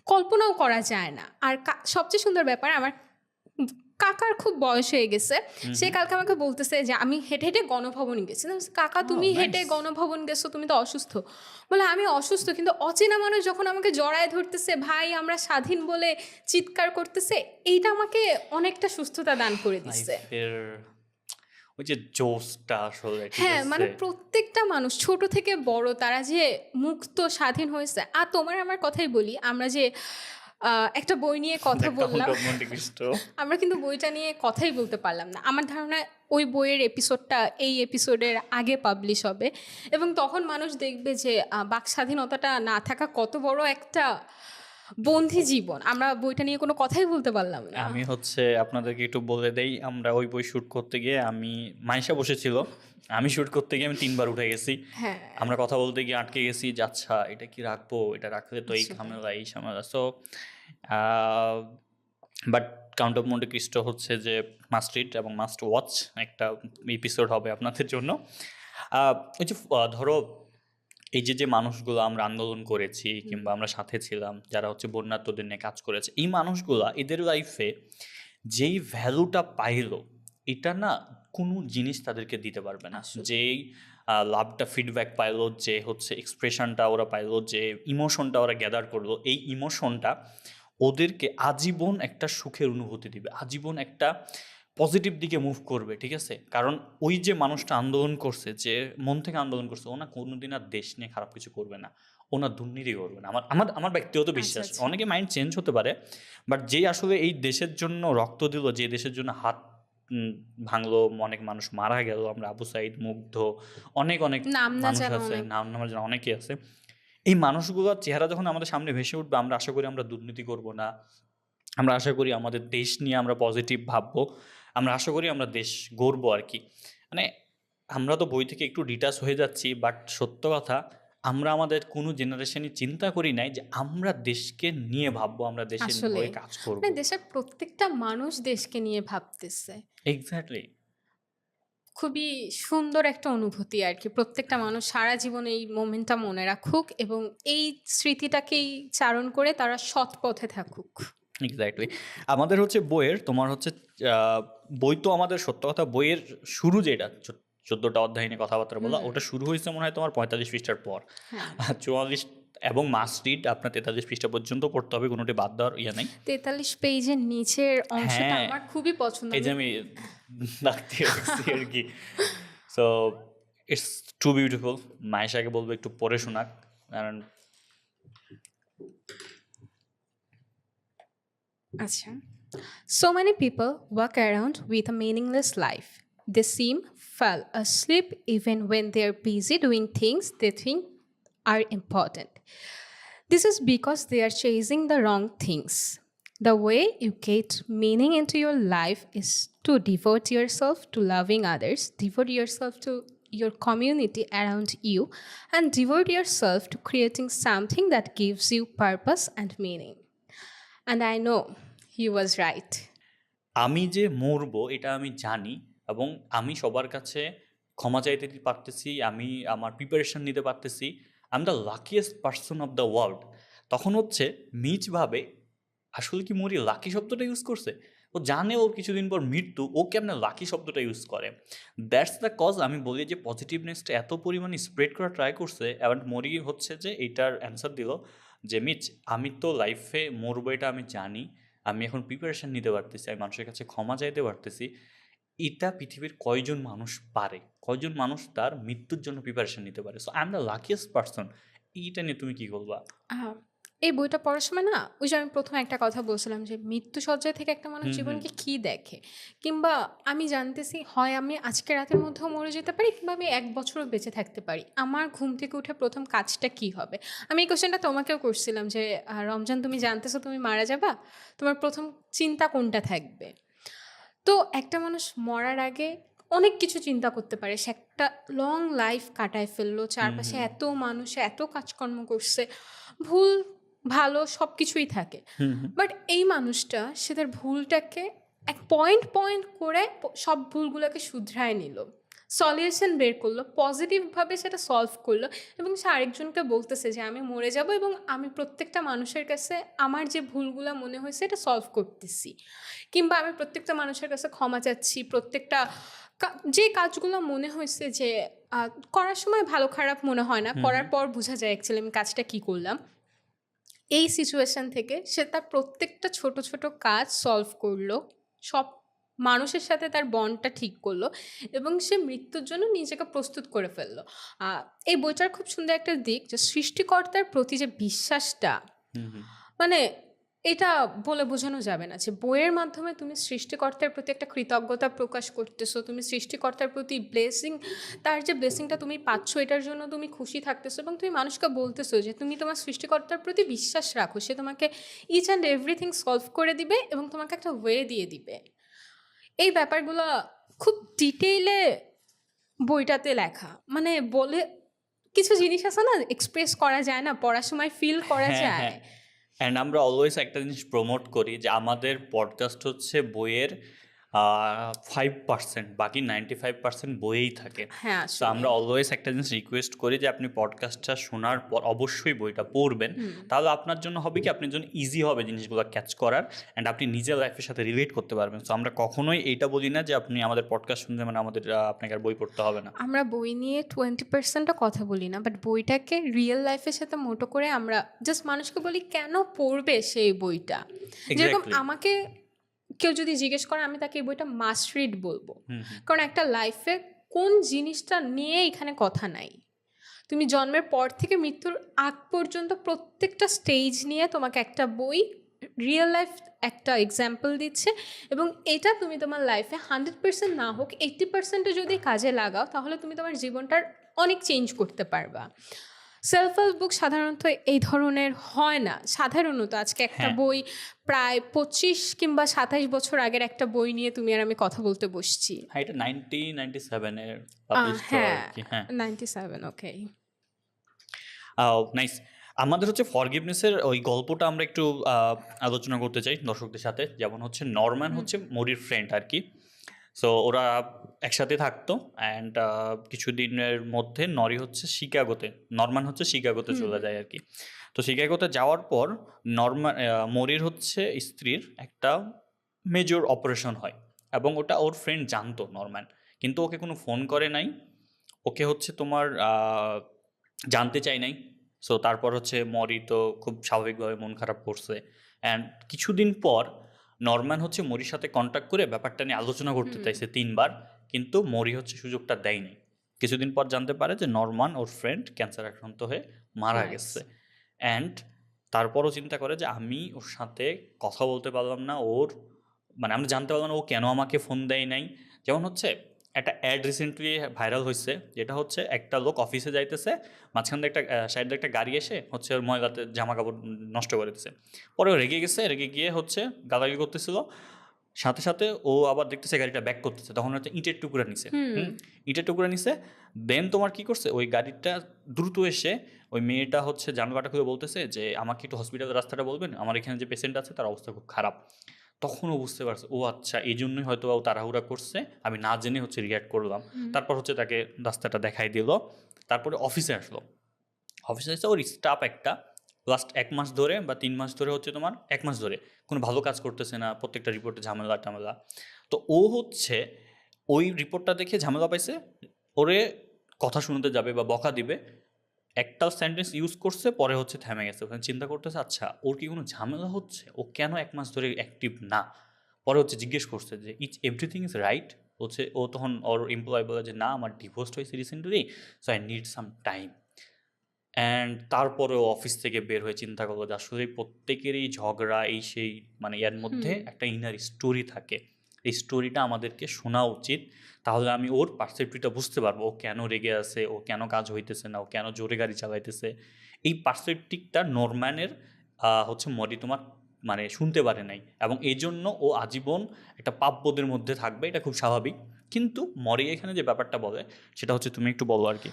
কল্পনাও করা যায় না। আর সবচেয়ে সুন্দর ব্যাপার, আমার কাকার খুব বয়স হয়ে গেছে, সে কালকে আমাকে বলতেছে যে আমি হেঁটে হেঁটে গণভবনে গেছি। কাকা তুমি হেঁটে গণভবন গেছো, তুমি তো অসুস্থ। বলে আমি অসুস্থ, কিন্তু অচেনা মানুষ যখন আমাকে জড়ায় ধরতেছে, ভাই আমরা স্বাধীন বলে চিৎকার করতেছে, এইটা আমাকে অনেকটা সুস্থতা দান করে দিচ্ছে। লাইফের ওই যে জোশটা আসলে, ঠিক হ্যাঁ, মানে আছে। প্রত্যেকটা মানুষ ছোট থেকে বড় তারা যে মুক্ত স্বাধীন হয়েছে। আর তোমার আমার কথাই বলি, আমরা যে একটা বই নিয়ে কথা বললাম, কাউন্ট অফ মন্টি ক্রিস্টো। আমরা কিন্তু বইটা নিয়ে কথাই বলতে পারলাম না। আমার ধারণা ওই বইয়ের এপিসোডটা এই এপিসোডের আগে পাবলিশ হবে, এবং তখন মানুষ দেখবে যে বাক স্বাধীনতাটা না থাকা কত বড় একটা বন্দি জীবন, আমরা বইটা নিয়ে কোনো কথাই বলতে পারলাম না। আমি হচ্ছে আপনাদেরকে একটু বলে দেই, আমরা ওই বই শ্যুট করতে গিয়ে মাইশা বসেছিল, আমি শ্যুট করতে গিয়ে আমি ৩ বার উঠে গেছি। হ্যাঁ, আমরা কথা বলতে গিয়ে আটকে গেছি যে আচ্ছা এটা কি রাখবো, এটা রাখলে তো এই সেটাই। ঝামেলা এই ঝামেলা। So but count of Monte Christo হচ্ছে যে মাস্ট রিড এবং মাস্ট ওয়াচ একটা এপিসোড হবে আপনাদের জন্য। ওই যে ধরো এই যে মানুষগুলো আমরা আন্দোলন করেছি কিংবা আমরা সাথে ছিলাম, যারা হচ্ছে বন্যার্তদের নিয়ে কাজ করেছে, এই মানুষগুলা এদের লাইফে যেই ভ্যালুটা পাইলো, এটা না কোনো জিনিস তাদেরকে দিতে পারবে না। আসলে। যেই লাভটা ফিডব্যাক পাইলো, যে হচ্ছে এক্সপ্রেশনটা ওরা পাইলো, যে ইমোশনটা ওরা গ্যাদার করলো, এই ইমোশনটা ওদেরকে আজীবন একটা সুখের অনুভূতি দিবে, আজীবন একটা পজিটিভ দিকে মুভ করবে, ঠিক আছে? কারণ ওই যে মানুষটা আন্দোলন করছে, যে মন থেকে আন্দোলন করছে, ও না কোনোদিন আর দেশ নিয়ে খারাপ কিছু করবে না, ও না দুর্নীতি করবে না। আমার আমার আমার ব্যক্তিগত বিশ্বাস। আচ্ছা। অনেকে মাইন্ড চেঞ্জ হতে পারে, বাট যে আসলে এই দেশের জন্য রক্ত দিল, যে দেশের জন্য হাত ভাঙলো, অনেক মানুষ মারা গেল, আমরা আবু সাইদ, মুগ্ধ, অনেক অনেক নাম না মানুষ জানা আছে, অনেক। নাম নামার জন্য অনেকেই আছে। এই মানুষগুলোর চেহারা যখন আমাদের সামনে ভেসে উঠবে, আমরা আশা করি আমরা দুর্নীতি করব না, আমরা আশা করি আমাদের দেশ নিয়ে আমরা পজিটিভ ভাববো, আমরা আশা করি আমরা দেশ গড়বো আর কি। মানে আমরা তো বই থেকে একটু ডিটাচ হয়ে যাচ্ছি, বাট সত্য কথা, আমরা আমাদের কোনো জেনারেশনই চিন্তা করি নাই যে আমরা দেশকে নিয়ে ভাববো, আমরা দেশের আসলে হয়ে কাজ করবো। মানে দেশের প্রত্যেকটা মানুষ দেশকে নিয়ে ভাবতেছে। এক্স্যাক্টলি। খুবই সুন্দর একটা অনুভূতি আর কি। প্রত্যেকটা মানুষ সারা জীবন এই মোমেন্টটা মনে রাখুক এবং এই স্মৃতিটাকেই চারণ করে তারা সৎ পথে থাকুক। এক্স্যাক্টলি। আমাদের হচ্ছে বইয়ের, তোমার হচ্ছে বই তো আমাদের সত্য কথা বইয়ের শুরু যেটা 14টা অধ্যায় নিয়ে কথাবার্তা বলা, ওটা শুরু হয়েছে মনে হয় তোমার 45 পৃষ্ঠার পর। হ্যাঁ, 44 এবং মাস্ট রিড আপনার 43 পৃষ্ঠা পর্যন্ত পড়তে হবে, কোনোটি বাদ দেওয়ার ইয়ে নাই। 43 পেজের নিচের অংশটা হ্যাঁ, আমার খুবই পছন্দ। এই যে আমি রাখতে রাখছি আর কি। So it's too beautiful. মায়েশাকে বলবো একটু পড়ে শোনাক, কারণ আচ্ছা। So many people walk around with a meaningless life. They seem fall asleep even when they're busy doing things they think are important. This is because they are chasing the wrong things. The way you get meaning into your life is to devote yourself to loving others, devote yourself to your community around you, and devote yourself to creating something that gives you purpose and meaning. And I know he was right. আমি যে মরবো এটা আমি জানি, এবং আমি সবার কাছে ক্ষমা চাইতে পারতেছি, আমি আমার প্রিপারেশন নিতে পারতেছি, I am the luckiest person of the world. তখন হচ্ছে মিচ ভাবে আসলে কি মরি লাকি শব্দটা ইউজ করছে, ও জানে ওর কিছুদিন পর মৃত্যু, ও কেমন লাকি শব্দটা ইউজ করে। দ্যাটস দ্য কজ আমি বলি যে পজিটিভনেসটা এত পরিমাণে স্প্রেড করা ট্রাই করছে, এবং মরি হচ্ছে যে এইটার অ্যান্সার দিল যে মিচ আমি তো লাইফে মরবো এটা আমি জানি, আমি এখন প্রিপারেশন নিতে পারতেছি, আমি মানুষের কাছে ক্ষমা চাইতে পারতেছি। এটা পৃথিবীর কয়জন মানুষ পারে, কয়জন মানুষ তার মৃত্যুর জন্য প্রিপারেশন নিতে পারে? So I am the luckiest person. এইটা নিয়ে তুমি কি বলবা? আহ, এই বইটা পড়ার সময় না, ওই যে আমি প্রথমে একটা কথা বলছিলাম যে মৃত্যুসজ্জায় থেকে একটা মানুষ হুম, হুম। জীবনকে কি দেখে, কিংবা আমি জানতেছি হয় আমি আজকে রাতের মধ্যেও মরে যেতে পারি কিংবা আমি 1 বছরও বেঁচে থাকতে পারি, আমার ঘুম থেকে উঠে প্রথম কাজটা কি হবে। আমি এই কোশ্চেনটা তোমাকেও করছিলাম যে রমজান, তুমি জানতেছো তুমি মারা যাবা, তোমার প্রথম চিন্তা কোনটা থাকবে? তো একটা মানুষ মরার আগে অনেক কিছু চিন্তা করতে পারে, সে একটা লং লাইফ কাটায় ফেললো, চারপাশে এত মানুষ এত কাজকর্ম করছে, ভুল ভালো সব কিছুই থাকে, হুম, হুম। বাট এই মানুষটা সে তার ভুলটাকে এক পয়েন্ট পয়েন্ট করে সব ভুলগুলোকে শুধরায় নিল, সলিউশন বের করলো, পজিটিভভাবে সেটা সলভ করলো, এবং সে আরেকজনকে বলতেছে যে আমি মরে যাব এবং আমি প্রত্যেকটা মানুষের কাছে আমার যে ভুলগুলো মনে হয়েছে এটা সলভ করতেছি, কিংবা আমি প্রত্যেকটা মানুষের কাছে ক্ষমা চাচ্ছি, প্রত্যেকটা যে কাজগুলো মনে হয়েছে যে করার সময় ভালো খারাপ মনে হয় না, করার পর বোঝা যায় অ্যাকচুয়ালি আমি কাজটা কী করলাম, এই সিচুয়েশান থেকে সে তার প্রত্যেকটা ছোট ছোট কাজ সলভ করলো, সব মানুষের সাথে তার বন্ডটা ঠিক করলো, এবং সে মৃত্যুর জন্য নিজেকে প্রস্তুত করে ফেললো। এই বইটার খুব সুন্দর একটা দিক যে সৃষ্টিকর্তার প্রতি যে বিশ্বাসটা, হুম, হুম। মানে এটা বলে বোঝানো যাবে না যে বইয়ের মাধ্যমে তুমি সৃষ্টিকর্তার প্রতি একটা কৃতজ্ঞতা প্রকাশ করতেছো, তুমি সৃষ্টিকর্তার প্রতি ব্লেসিং, তার যে ব্লেসিংটা তুমি পাচ্ছ এটার জন্য তুমি খুশি থাকতেছো এবং তুমি মানুষকে বলতেছো যে তুমি তোমার সৃষ্টিকর্তার প্রতি বিশ্বাস রাখো, সে তোমাকে ইচ অ্যান্ড এভরিথিং সলভ করে দিবে এবং তোমাকে একটা ওয়ে দিয়ে দিবে। এই ব্যাপারগুলো খুব ডিটেইলে বইটাতে লেখা, মানে বলে কিছু জিনিস আছে না এক্সপ্রেস করা যায় না, পড়ার সময় ফিল করা হ্যাঁ, যায়। হ্যাঁ। অ্যান্ড আমরা অলওয়েজ একটা জিনিস প্রমোট করি যে আমাদের পডকাস্ট হচ্ছে বইয়ের 5%, বাকি 95% বইয়েই থাকে। হ্যাঁ, তো আমরা অলওয়েজ একটা জিনিস রিকোয়েস্ট করি যে আপনি পডকাস্টটা শোনার পর অবশ্যই বইটা পড়বেন। তাহলে আপনার জন্য হবে কি, আপনার জন্য ইজি হবে জিনিসগুলো ক্যাচ করার, অ্যান্ড আপনি নিজের লাইফের সাথে রিলেট করতে পারবেন। সো আমরা কখনোই এইটা বলি না যে আপনি আমাদের পডকাস্ট শুনতে মানে আমাদের আপনাকে আর বই পড়তে হবে না। আমরা বই নিয়ে 20%ও কথা বলি না, বাট বইটাকে রিয়েল লাইফের সাথে মোটো করে আমরা জাস্ট মানুষকে বলি কেন পড়বে সেই বইটা। যেরকম এক্স্যাক্টলি। আমাকে কেউ যদি জিজ্ঞেস করে আমি তাকে এই বইটা মাস্ট রিড বলবো, হুম। কারণ একটা লাইফে কোন জিনিসটা নিয়ে এখানে কথা নাই, তুমি জন্মের পর থেকে মৃত্যুর আগ পর্যন্ত প্রত্যেকটা স্টেজ নিয়ে তোমাকে একটা বই রিয়েল লাইফ একটা এক্সাম্পল দিচ্ছে, এবং এটা তুমি তোমার লাইফে 100% না হোক 80%ও যদি কাজে লাগাও তাহলে তুমি তোমার জীবনটার অনেক চেঞ্জ করতে পারবা। সেলফ হেল্প বুক সাধারণত এই ধরনের হয় না। সাধারণত আজকে একটা হ্যাঁ। বই প্রায় 25 কিংবা 27 বছর আগের একটা বই নিয়ে তুমি আর আমি কথা বলতে বসছি। হ্যাঁ, এটা 97 এর পাবলিশ আর হ্যাঁ, কি। হ্যাঁ, 97, ওকে। নাইস। আমাদের হচ্ছে ফরগিভনেসের ওই গল্পটা আমরা একটু আলোচনা করতে চাই দর্শকদের সাথে। যেমন হচ্ছে নরম্যান হচ্ছে মরির ফ্রেন্ড আর কি। সো ওরা একসাথে থাকতো, অ্যান্ড কিছুদিনের মধ্যে নরম্যান হচ্ছে শিকাগোতে চলে যায় আর কি। তো শিকাগোতে যাওয়ার পর মরির হচ্ছে স্ত্রীর একটা মেজর অপারেশন হয়, এবং ওটা ওর ফ্রেন্ড জানতো নরম্যান, কিন্তু ওকে কোনো ফোন করে নাই, ওকে হচ্ছে তোমার জানতে চাই নাই। সো তারপর হচ্ছে মরি তো খুব স্বাভাবিকভাবে মন খারাপ করছে, অ্যান্ড কিছুদিন পর নরম্যান হচ্ছে মরির সাথে কন্ট্যাক্ট করে ব্যাপারটা নিয়ে আলোচনা করতে চাইছে 3বার, কিন্তু মরি হচ্ছে সুযোগটা দেয়নি। কিছুদিন পর জানতে পারে যে নরম্যান ওর ফ্রেন্ড ক্যান্সার আক্রান্ত হয়ে মারা Nice. গেছে, অ্যান্ড তারপরও চিন্তা করে যে আমি ওর সাথে কথা বলতে পারলাম না, মানে আমরা জানতে পারলাম না ও কেন আমাকে ফোন দেয় নাই। যেমন হচ্ছে একটা অ্যাড রিসেন্টলি ভাইরাল হয়েছে, যেটা হচ্ছে একটা লোক অফিসে যাইতেছে, মাঝখান দিয়ে একটা সাইড দিয়ে একটা গাড়ি এসে হচ্ছে ওর ময়লাতে জামা কাপড় নষ্ট করে দিচ্ছে। পরে ও রেগে গেছে, রেগে গিয়ে হচ্ছে গালাগালি করতেছিল, সাথে সাথে ও আবার দেখতেছে গাড়িটা ব্যাক করতেছে, তখন হচ্ছে ইটের টুকরা নিছে। ইটের টুকরা নিছে, দেন তোমার কি করছে, ওই গাড়িটা দ্রুত এসে ওই মেয়েটা হচ্ছে জানলাটা খুলে বলতেছে যে আমাকে একটু হসপিটালের রাস্তাটা বলবেন, আমার এখানে যে পেশেন্ট আছে তার অবস্থা খুব খারাপ। তখন ও বুঝতে পারছে, ও আচ্ছা এই জন্যই হয়তো ও তাড়াহুড়া করছে, আমি না জেনে হচ্ছে রিয়াক্ট করলাম। তারপর হচ্ছে তাকে রাস্তাটা দেখাই দিল, তারপরে অফিসে আসলো। অফিসে এসে ওর স্টাফ একটা লাস্ট 1 মাস ধরে বা 3 মাস ধরে হচ্ছে তোমার 1 মাস ধরে কোনো ভালো কাজ করতেছে না, প্রত্যেকটা রিপোর্টে ঝামেলা টামেলা। তো ও হচ্ছে ওই রিপোর্টটা দেখে ঝামেলা পাইছে, ওরে কথা শুনতে যাবে বা বকা দিবে, একটা সেন্টেন্স ইউজ করছে, পরে হচ্ছে থেমে গেছে। ওখানে চিন্তা করতেছে আচ্ছা ওর কি কোনো ঝামেলা হচ্ছে, ও কেন 1 মাস ধরে অ্যাক্টিভ না। পরে হচ্ছে জিজ্ঞেস করছে যে এভরিথিং ইজ রাইট। হচ্ছে ও তখন ওর এমপ্লয় বলে যে না, আমার ডিভোর্স হয়েছে recently, so I need some time. And তারপরেও অফিস থেকে বের হয়ে চিন্তা করলো যে আসলে প্রত্যেকেরই ঝগড়া এই সেই, মানে এর মধ্যে একটা ইনার স্টোরি থাকে, এই স্টোরিটা আমাদেরকে শোনা উচিত, তাহলে আমি ওর পার্সেপ্টিভটা বুঝতে পারবো, ও কেন রেগে আছে, ও কেন কাজ হইতেছে না, ও কেন জোরে গাড়ি চালাইতেছে। এই পার্সেপ্টিভটা নরম্যানের হচ্ছে মরি তোমার মানে শুনতে পারে নাই, এবং এই জন্য ও আজীবন একটা পাপবোধের মধ্যে থাকবে, এটা খুব স্বাভাবিক। কিন্তু মরি এখানে যে ব্যাপারটা বলে সেটা হচ্ছে, তুমি একটু বলো আর কি।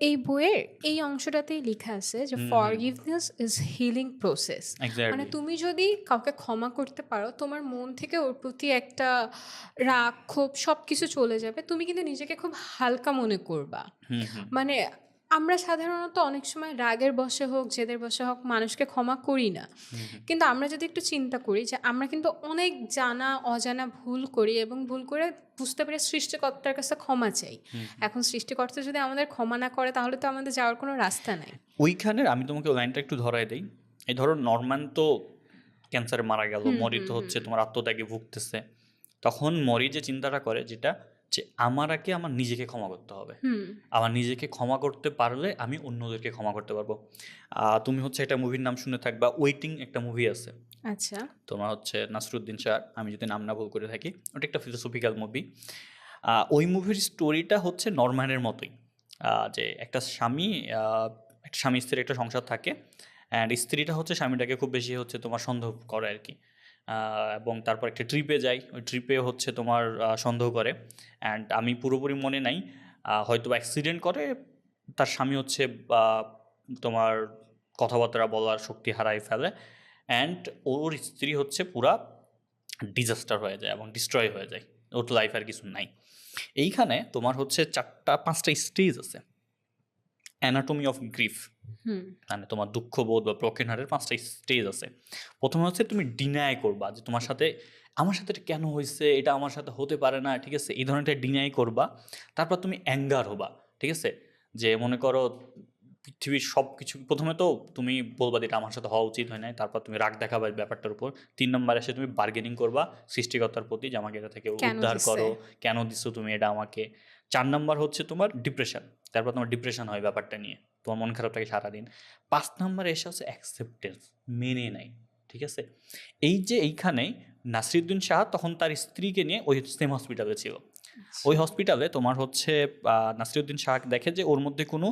এই বইয়ের এই অংশটাতেই লেখা আছে যে ফরগিভনেস ইজ হিলিং প্রসেস। মানে এক্স্যাক্টলি। তুমি যদি কাউকে ক্ষমা করতে পারো, তোমার মন থেকে ওর প্রতি একটা রাগ ক্ষোভ সব কিছু চলে যাবে, তুমি কিন্তু নিজেকে খুব হালকা মনে করবা। মানে আমরা সাধারণত অনেক সময় রাগের বশে হোক জেদের বশে হোক মানুষকে ক্ষমা করি না, কিন্তু আমরা যদি একটু চিন্তা করি যে আমরা কিন্তু অনেক জানা অজানা ভুল করি এবং ভুল করে বুঝতে পেরে সৃষ্টিকর্তার কাছে ক্ষমা চাই। এখন সৃষ্টিকর্তা যদি আমাদের ক্ষমা না করে তাহলে তো আমাদের যাওয়ার কোনো রাস্তা নাই। ওইখানের আমি তোমাকে লাইনটা একটু ধরাই দেই। এই ধরো নরম্যান তো ক্যান্সারে মারা গেল, মরি তো হচ্ছে তোমার আত্মত্যাগে ভুগতেছে। তখন মরি যে চিন্তাটা করে, যেটা যে আমার আগে আমার নিজেকে ক্ষমা করতে হবে। হুম। আমার নিজেকে ক্ষমা করতে পারলে আমি অন্যদেরকে ক্ষমা করতে পারবো। তুমি হচ্ছে একটা মুভির নাম শুনে থাকবা, ওয়েটিং একটা মুভি আছে। আচ্ছা। তোমার হচ্ছে নাসরুদ্দিন শাহ, আমি যদি নাম না ভুল করে থাকি, ওটা একটা ফিলোসফিক্যাল মুভি। ওই মুভির স্টোরিটা হচ্ছে নরম্যানের মতোই। যে একটা স্বামী, একটা স্বামী স্ত্রীর একটা সংসার থাকে, অ্যান্ড স্ত্রীটা হচ্ছে স্বামীটাকে খুব বেশি হচ্ছে তোমার সন্দেহ করে আর কি। এবং তারপর একটা ট্রিপে যায়, ওই ট্রিপে হচ্ছে তোমার সন্দেহ করে, অ্যান্ড আমি পুরোপুরি মনে নাই, হয়তো অ্যাক্সিডেন্ট করে, তার স্বামী হচ্ছে তোমার কথাবার্তা বলার শক্তি হারায় ফেলে, অ্যান্ড ওর স্ত্রী হচ্ছে পুরা ডিজাস্টার হয়ে যায় এবং ডিস্ট্রয় হয়ে যায়, ওর লাইফ আর কিছু নাই। এইখানে তোমার হচ্ছে 4-5টা স্টেজ আছে, অ্যানাটমি অফ গ্রিফ, হুম। মানে তোমার দুঃখবোধ বা ব্রোকেন হার্টের 5টা স্টেজ আছে। প্রথমে হচ্ছে তুমি ডিনাই করবা যে তোমার সাথে, আমার সাথে এটা কেন হয়েছে, এটা আমার সাথে হতে পারে না, ঠিক আছে, এই ধরনের ডিনাই করবা। তারপর তুমি অ্যাঙ্গার হবা, ঠিক আছে, যে মনে করো পৃথিবীর সব কিছু, প্রথমে তো তুমি বলবা যে এটা আমার সাথে হওয়া উচিত হয় নাই, তারপর তুমি রাগ দেখাবা এই ব্যাপারটার উপর। 3 নম্বর এসে তুমি বার্গেনিং করবা সৃষ্টিকর্তার প্রতি যে আমাকে এটা থেকে কেন উদ্ধার দিছে? করো, কেন দিচ্ছ তুমি এটা আমাকে। 4 নম্বর হচ্ছে তোমার ডিপ্রেশন, তারপর তোমার ডিপ্রেশন হয় ব্যাপারটা নিয়ে, তোমার মন খারাপ থাকে সারাদিন। 5 নম্বরে এসে হচ্ছে অ্যাকসেপ্টেন্স, মেনে নেয়, ঠিক আছে। এই যে এইখানে নাসিরুদ্দিন শাহ তখন তার স্ত্রীকে নিয়ে ওই সেম হসপিটালে ছিল। ওই হসপিটালে তোমার হচ্ছে নাসিরুদ্দিন শাহ দেখে যে ওর মধ্যে কোনো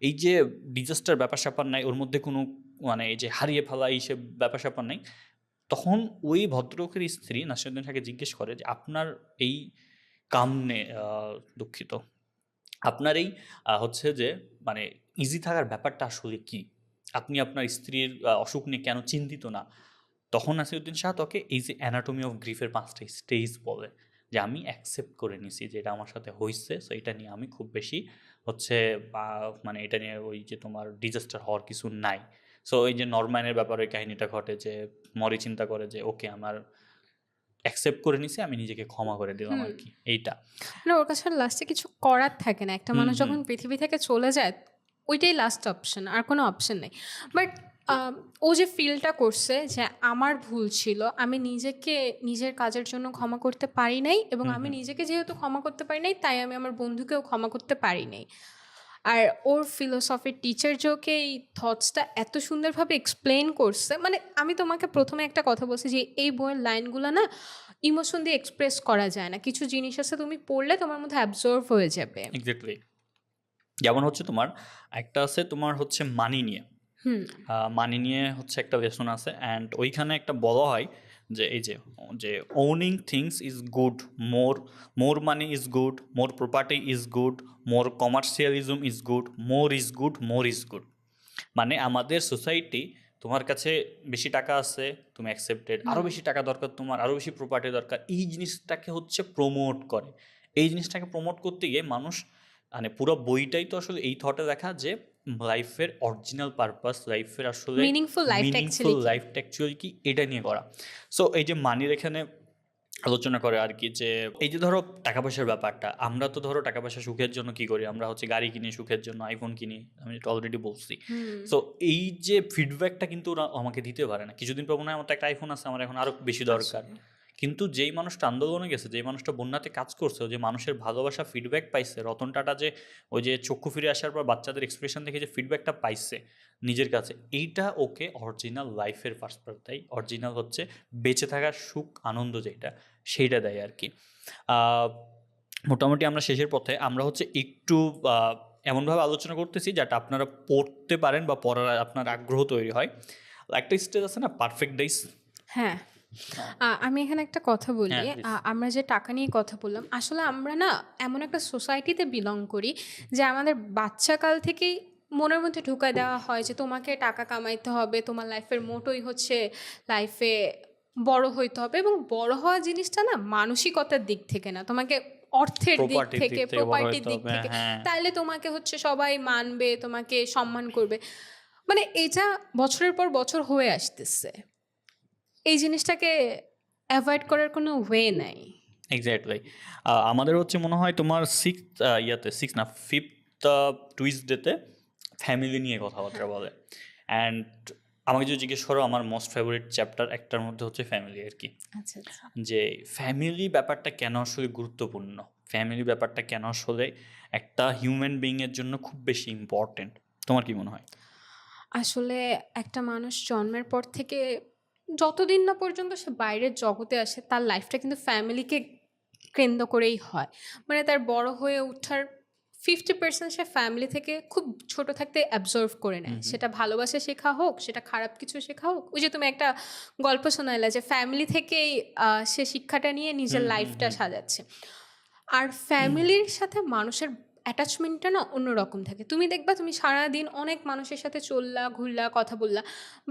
এই যে ডিজাস্টার ব্যাপার স্যাপার নাই, ওর মধ্যে কোনো মানে এই যে হারিয়ে ফেলা এইসব ব্যাপার স্যাপার নাই। তখন ওই ভদ্রলোকের স্ত্রী নাসিরুদ্দিন শাহকে জিজ্ঞেস করে যে আপনার এই কামনে, দুঃখিত, আপনার এই হচ্ছে যে মানে ইজি থাকার ব্যাপারটা আসলে কি, আপনি আপনার স্ত্রীর অসুখ নিয়ে কেন চিন্তিত না। তখন নাসিরুদ্দিন শাহ তোকে এই যে অ্যানাটমি অফ গ্রিফের 5টা স্টেজ বলে, যে আমি অ্যাকসেপ্ট করে নিছি যে এটা আমার সাথে হয়েছে, সো এটা নিয়ে আমি খুব বেশি হচ্ছে মানে এটা নিয়ে ওই যে তোমার ডিজাস্টার হওয়ার কিছু নাই। সো এই যে নরম্যানের ব্যাপারে কাহিনীটা ঘটে, যে মরি চিন্তা করে যে ওকে আমার অ্যাকসেপ্ট করে নিছি, আমি নিজেকে ক্ষমা করে দিলাম হুম। আর কি, এইটা। মানে ওর কাছে লাস্টে কিছু করার থাকে না। একটা হুম মানুষ হুম যখন পৃথিবী থেকে চলে যায়, ওইটাই লাস্ট অপশন, আর কোনো অপশন নেই। বাট ও যে ফিলটা করছে যে আমার ভুল ছিল, আমি নিজেকে নিজের কাজের জন্য ক্ষমা করতে পারি নাই, এবং হুম আমি হুম নিজেকে যেহেতু ক্ষমা করতে পারি নাই, তাই আমি আমার বন্ধুকেও ক্ষমা করতে পারি নাই। আর ওর ফিলোসফির টিচার যে ওকে এই থটসটা এত সুন্দরভাবে এক্সপ্লেন করছে, মানে আমি তোমাকে প্রথমে একটা কথা বলছি যে এই বইয়ের লাইনগুলো না ইমোশন দিয়ে এক্সপ্রেস করা যায় না। কিছু জিনিস আছে তুমি পড়লে তোমার মধ্যে অ্যাবজর্ভ হয়ে যাবে। এক্স্যাক্টলি। যেমন হচ্ছে তোমার একটা আছে তোমার হচ্ছে মানি নিয়ে, হুম। মানি নিয়ে হচ্ছে একটা লেসন আছে, অ্যান্ড ওইখানে একটা বলা হয় যে এই যে যে owning things is good, more more money is good, more property is good, more commercialism is good, more is good, more is good. মানে আমাদের সোসাইটি, তোমার কাছে বেশি টাকা আছে, তুমি অ্যাকসেপ্টেড, আরও হুম। বেশি টাকা দরকার, তোমার আরও বেশি প্রপার্টি দরকার, এই জিনিসটাকে হচ্ছে প্রমোট করে। এই জিনিসটাকে প্রমোট করতে গিয়ে মানুষ, মানে পুরো বইটাই তো আসলে এই থটে দেখা যে লাইফের অরিজিনাল পারপাস, লাইফের আসলে মিনিংফুল লাইফটা মিনিংফুল অ্যাকচুয়ালি কি? লাইফটা অ্যাকচুয়ালি কি, এটা নিয়ে করা। সো এই যে মানির এখানে আলোচনা করে আর কি, যে এই যে ধরো টাকা পয়সার ব্যাপারটা, আমরা তো ধরো টাকা পয়সা সুখের জন্য কি করি, আমরা হচ্ছে গাড়ি কিনি সুখের জন্য, আইফোন কিনি, আমি এটা অলরেডি বলছি। হুম। সো এই যে ফিডব্যাকটা কিন্তু ওরা আমাকে দিতে পারে না। কিছুদিন পর মনে হয় আমার তো একটা আইফোন আছে, আমার এখন আরও বেশি দরকার। আসলে। কিন্তু যেই মানুষটা আন্দোলনে গেছে, যেই মানুষটা বন্যাতে কাজ করছে, যে মানুষের ভালোবাসা ফিডব্যাক পাইছে, রতন টাটা যে ওই যে চক্ষু ফিরে আসার পর বাচ্চাদের এক্সপ্রেশন দেখে যে ফিডব্যাকটা পাইছে নিজের কাছে, এইটা ওকে অরিজিনাল লাইফের পার্সপেক্ট দেয়, অরিজিনাল হচ্ছে বেঁচে থাকার সুখ আনন্দ যেটা, সেইটা দেয় আর কি। আহ, মোটামুটি আমরা শেষের পথে, আমরা হচ্ছে একটু এমনভাবে আলোচনা করতেছি যাতে আপনারা পড়তে পারেন বা পড়ার আপনার আগ্রহ তৈরি হয়। একটা স্টেজ আছে না, পারফেক্ট ডাইস। হ্যাঁ। আমি এখানে একটা কথা বলি। হ্যাঁ প্লিজ। আমরা যে টাকা নিয়ে কথা বললাম, আসলে আমরা না এমন একটা সোসাইটিতে বিলং করি যে আমাদের বাচ্চাকাল থেকেই মনের মধ্যে ঢুকায় দেওয়া হয় যে তোমাকে টাকা কামাইতে হবে, তোমার লাইফের মোটোই হচ্ছে লাইফে বড় হইতে হবে, এবং বড় হওয়া জিনিসটা না মানসিকতার দিক থেকে না, তোমাকে অর্থের দিক প্রপার্টির থেকে, দিক থেকে বড় প্রপার্টির হইতে দিক হবে, থেকে, হ্যাঁ। তাইলে তোমাকে হচ্ছে সবাই মানবে, তোমাকে সম্মান করবে। মানে এটা বছরের পর বছর হয়ে আসতেছে। এই জিনিসটাকে অ্যাভয়েড করার কোনো ওয়ে নাই। এক্স্যাক্টলি। আমাদের হচ্ছে মনে হয় তোমার সিক্স না ফিফথ টুইসডেতে ফ্যামিলি নিয়ে কথাবার্তা বলে, অ্যান্ড আমাকে যদি জিজ্ঞেস করো আমার মোস্ট ফেভারিট চ্যাপ্টার একটার মধ্যে হচ্ছে ফ্যামিলি আর কি। আচ্ছা, আচ্ছা। যে ফ্যামিলি ব্যাপারটা কেন আসলে গুরুত্বপূর্ণ, ফ্যামিলি ব্যাপারটা কেন আসলে একটা হিউম্যান বিইংয়ের জন্য খুব বেশি ইম্পর্টেন্ট? তোমার কি মনে হয়? আসলে একটা মানুষ জন্মের পর থেকে যতদিন না পর্যন্ত সে বাইরের জগতে আসে তার লাইফটা কিন্তু ফ্যামিলিকে কেন্দ্র করেই হয়। মানে তার বড় হয়ে ওঠার 50% সে ফ্যামিলি থেকে খুব ছোট থাকতে অ্যাবজর্ভ করে হুম, নেয়। হুম। সেটা ভালোবাসা শেখা হোক, সেটা খারাপ কিছু শেখা হোক। ওই যে তুমি একটা গল্প শোনাইলা যে ফ্যামিলি থেকেই সে শিক্ষাটা নিয়ে নিজের হুম, হুম, লাইফটা হুম। সাজাচ্ছে। আর ফ্যামিলির সাথে মানুষের অ্যাটাচমেন্টটা না অন্যরকম থাকে। তুমি দেখবা তুমি সারাদিন অনেক মানুষের সাথে চললা, ঘুরলা, কথা বললা।